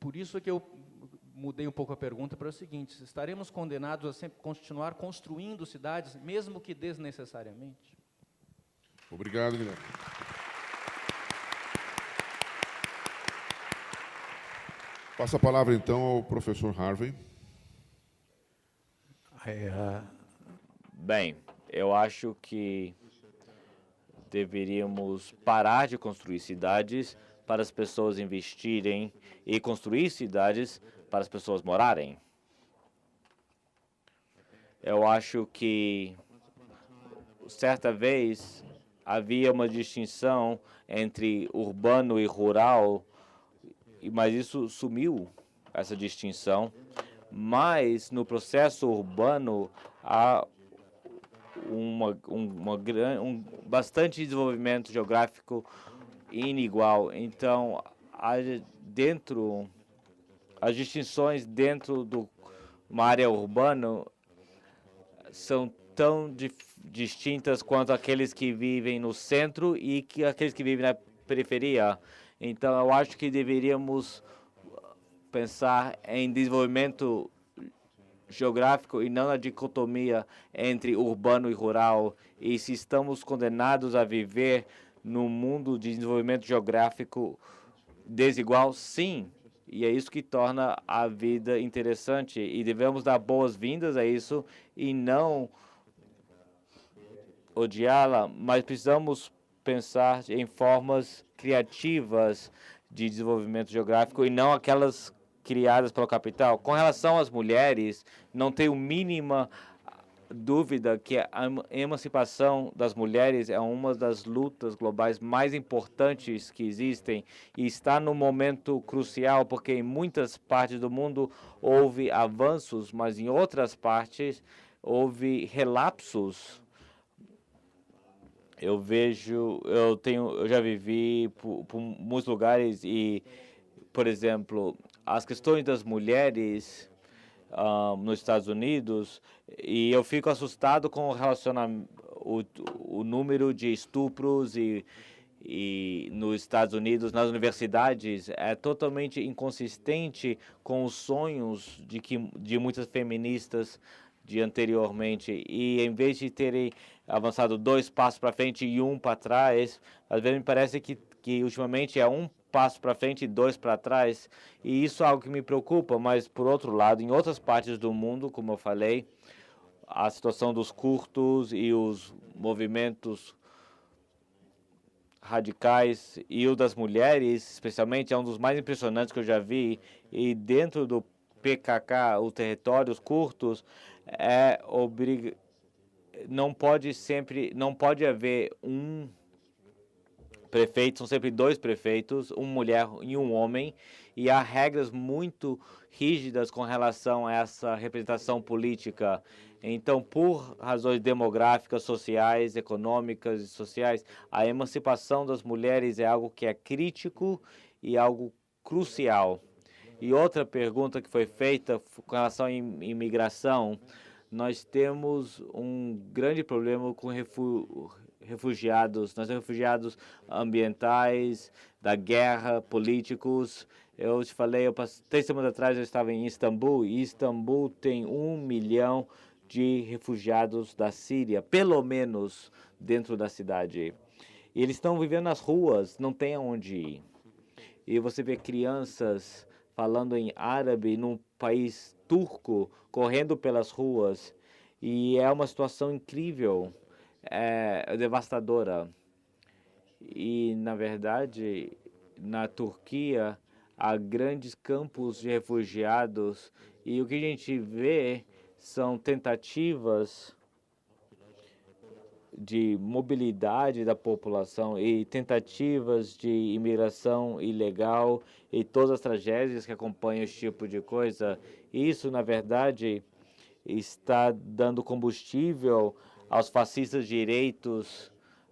por isso é que eu mudei um pouco a pergunta para o seguinte, estaremos condenados a sempre continuar construindo cidades, mesmo que desnecessariamente? Obrigado, Guilherme. Passo a palavra, então, ao professor Harvey. Bem, eu acho que deveríamos parar de construir cidades para as pessoas investirem e construir cidades para as pessoas morarem. Eu acho que, certa vez, havia uma distinção entre urbano e rural, mas isso sumiu, essa distinção. Mas, no processo urbano, há bastante desenvolvimento geográfico inigual. Então, as distinções dentro de uma área urbana são tão distintas quanto aqueles que vivem no centro e aqueles que vivem na periferia. Então, eu acho que deveríamos pensar em desenvolvimento geográfico e não na dicotomia entre urbano e rural. E se estamos condenados a viver num mundo de desenvolvimento geográfico desigual, sim. E é isso que torna a vida interessante. E devemos dar boas-vindas a isso e não odiá-la, mas precisamos pensar em formas criativas de desenvolvimento geográfico e não aquelas criadas pelo capital. Com relação às mulheres, não tenho mínima dúvida que a emancipação das mulheres é uma das lutas globais mais importantes que existem e está no momento crucial, porque em muitas partes do mundo houve avanços, mas em outras partes houve relapsos. Eu já vivi por muitos lugares e, por exemplo, as questões das mulheres nos Estados Unidos, e eu fico assustado com o número de estupros e nos Estados Unidos, nas universidades, é totalmente inconsistente com os sonhos de muitas feministas de anteriormente. E em vez de terem avançado 2 passos para frente e 1 para trás, às vezes me parece que ultimamente é 1 passo para frente e 2 para trás, e isso é algo que me preocupa. Mas, por outro lado, em outras partes do mundo, como eu falei, a situação dos curdos e os movimentos radicais e o das mulheres, especialmente, é um dos mais impressionantes que eu já vi. E dentro do PKK, os territórios curtos, não pode haver um prefeito, são sempre 2 prefeitos, uma mulher e um homem, e há regras muito rígidas com relação a essa representação política. Então, por razões demográficas, sociais, econômicas e sociais, a emancipação das mulheres é algo que é crítico e algo crucial. E outra pergunta que foi feita com relação à imigração, nós temos um grande problema com refugiados. Nós temos refugiados ambientais, da guerra, políticos. Eu te falei, 3 semanas atrás eu estava em Istambul, e Istambul tem 1 milhão de refugiados da Síria, pelo menos dentro da cidade. E eles estão vivendo nas ruas, não tem aonde ir. E você vê crianças falando em árabe num país turco, correndo pelas ruas. E é uma situação incrível, devastadora. E, na verdade, na Turquia, há grandes campos de refugiados. E o que a gente vê são tentativas de mobilidade da população e tentativas de imigração ilegal e todas as tragédias que acompanham esse tipo de coisa. Isso, na verdade, está dando combustível aos fascistas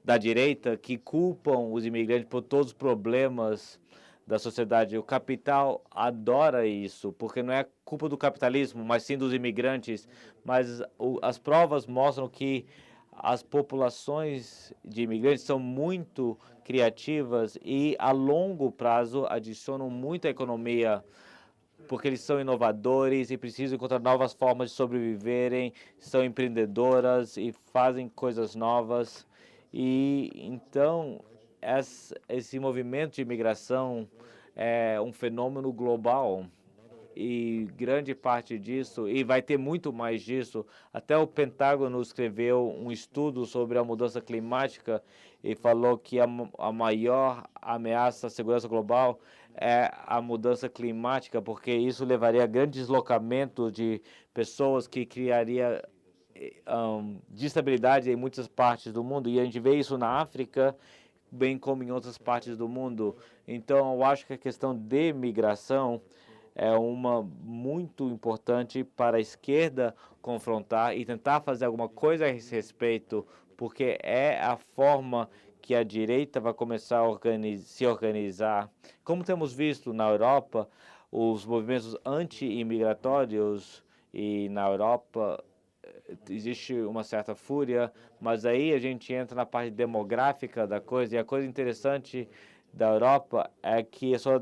da direita que culpam os imigrantes por todos os problemas da sociedade. O capital adora isso, porque não é culpa do capitalismo, mas sim dos imigrantes. Mas as provas mostram que as populações de imigrantes são muito criativas e, a longo prazo, adicionam muito à economia, porque eles são inovadores e precisam encontrar novas formas de sobreviverem, são empreendedoras e fazem coisas novas. E, então, esse movimento de imigração é um fenômeno global. E grande parte disso, e vai ter muito mais disso, até o Pentágono escreveu um estudo sobre a mudança climática e falou que a maior ameaça à segurança global é a mudança climática, porque isso levaria a grande deslocamento de pessoas, que criaria instabilidade em muitas partes do mundo, e a gente vê isso na África, bem como em outras partes do mundo. Então, eu acho que a questão de migração é uma muito importante para a esquerda confrontar e tentar fazer alguma coisa a esse respeito, porque é a forma que a direita vai começar a se organizar. Como temos visto na Europa, os movimentos anti-imigratórios, e na Europa existe uma certa fúria, mas aí a gente entra na parte demográfica da coisa, e a coisa interessante da Europa é que a sua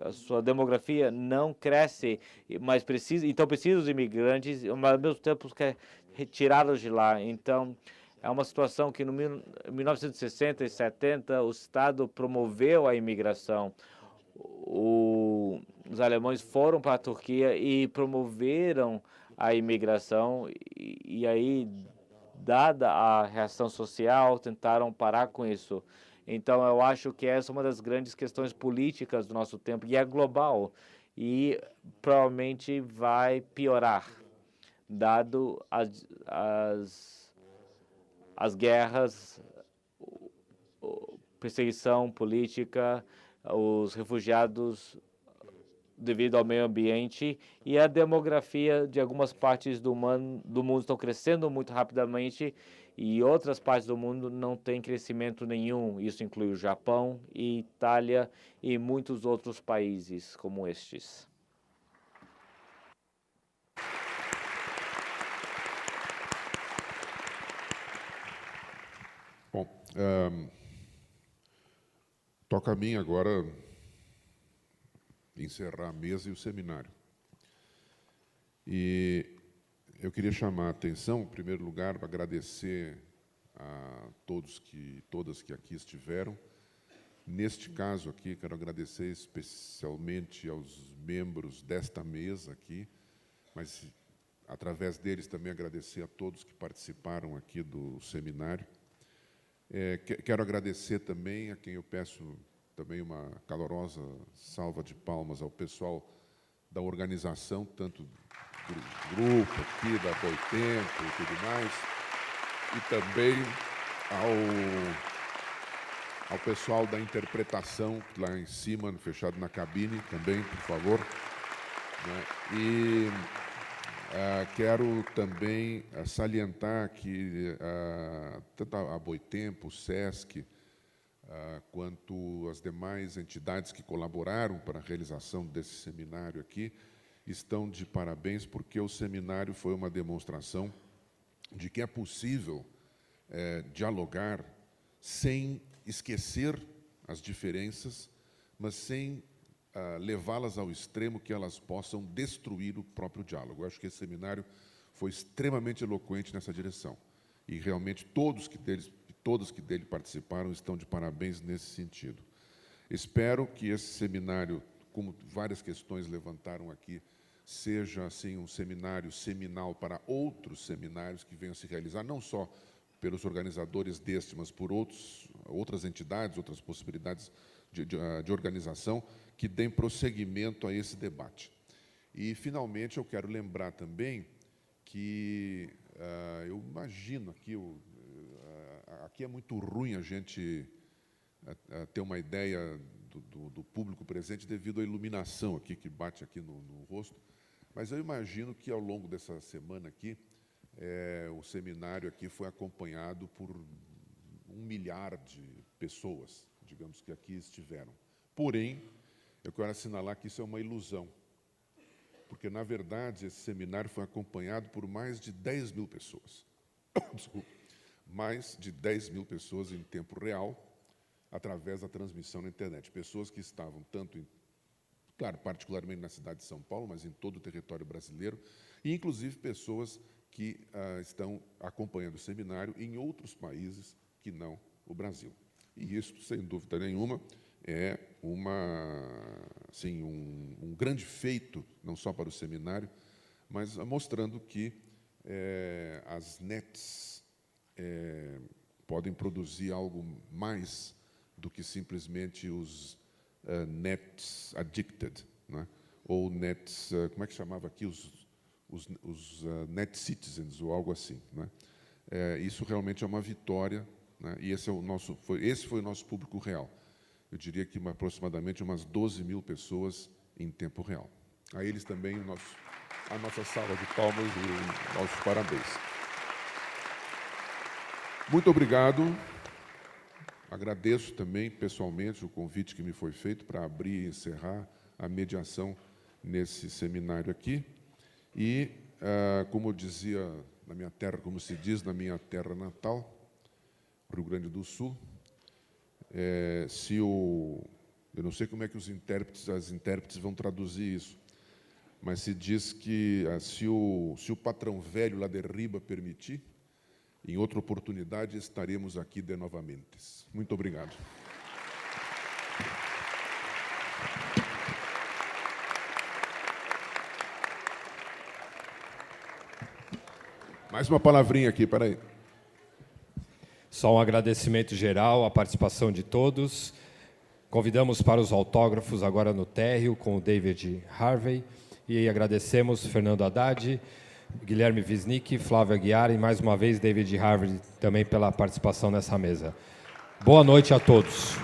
a sua demografia não cresce, mas precisa, então precisa dos imigrantes, mas ao mesmo tempo quer retirá-los de lá. Então, é uma situação que, no 1960 e 70, o Estado promoveu a imigração. Os alemães foram para a Turquia e promoveram a imigração, e aí, dada a reação social, tentaram parar com isso. Então, eu acho que essa é uma das grandes questões políticas do nosso tempo, e é global, e provavelmente vai piorar, dado as guerras, perseguição política, os refugiados devido ao meio ambiente e a demografia de algumas partes do mundo estão crescendo muito rapidamente e outras partes do mundo não têm crescimento nenhum. Isso inclui o Japão, Itália e muitos outros países como estes. Bom, toca a mim agora encerrar a mesa e o seminário. E eu queria chamar a atenção, em primeiro lugar, para agradecer a todas que aqui estiveram. Neste caso aqui, quero agradecer especialmente aos membros desta mesa aqui, mas através deles também agradecer a todos que participaram aqui do seminário. Quero agradecer também a quem eu peço também uma calorosa salva de palmas ao pessoal da organização, tanto do grupo aqui, da Boitempo e tudo mais, e também ao pessoal da interpretação, lá em cima, fechado na cabine, também, por favor. Né? E quero também salientar que tanto a Boitempo, o SESC, quanto as demais entidades que colaboraram para a realização desse seminário aqui, estão de parabéns, porque o seminário foi uma demonstração de que é possível dialogar sem esquecer as diferenças, mas sem levá-las ao extremo que elas possam destruir o próprio diálogo. Eu acho que esse seminário foi extremamente eloquente nessa direção. E, realmente, todos que dele participaram estão de parabéns nesse sentido. Espero que esse seminário, como várias questões levantaram aqui, seja, assim, um seminário seminal para outros seminários que venham se realizar, não só pelos organizadores deste, mas por outras entidades, outras possibilidades de organização, que deem prosseguimento a esse debate. E, finalmente, eu quero lembrar também que eu imagino aqui, aqui é muito ruim a gente ter uma ideia do público presente devido à iluminação aqui que bate aqui no rosto, mas eu imagino que ao longo dessa semana aqui, o seminário aqui foi acompanhado por 1 milhar de pessoas, digamos, que aqui estiveram. Porém, eu quero assinalar que isso é uma ilusão, porque, na verdade, esse seminário foi acompanhado por mais de 10 mil pessoas. Desculpa. Mais de 10 mil pessoas em tempo real, através da transmissão na internet. Pessoas que estavam tanto, claro, particularmente na cidade de São Paulo, mas em todo o território brasileiro, e, inclusive, pessoas que estão acompanhando o seminário em outros países que não o Brasil. E isso, sem dúvida nenhuma, é assim, um grande feito, não só para o seminário, mas mostrando que as nets podem produzir algo mais do que simplesmente os nets addicted, né? Ou nets, como é que chamava aqui, os net citizens, ou algo assim, né? Isso realmente é uma vitória, né? E esse foi o nosso público real. Eu diria que aproximadamente umas 12 mil pessoas em tempo real. A eles também a nossa salva de palmas e nossos parabéns. Muito obrigado. Agradeço também, pessoalmente, o convite que me foi feito para abrir e encerrar a mediação nesse seminário aqui. E, como dizia na minha terra, como se diz na minha terra natal, Rio Grande do Sul, se o Eu não sei como é que as intérpretes vão traduzir isso, mas se diz que se o patrão velho lá de Riba permitir, em outra oportunidade estaremos aqui de novamente. Muito obrigado. Mais uma palavrinha aqui, peraí. Só um agradecimento geral à participação de todos. Convidamos para os autógrafos agora no térreo com o David Harvey e agradecemos Fernando Haddad, Guilherme Wisnik, Flávio Aguiar e mais uma vez David Harvey também pela participação nessa mesa. Boa noite a todos.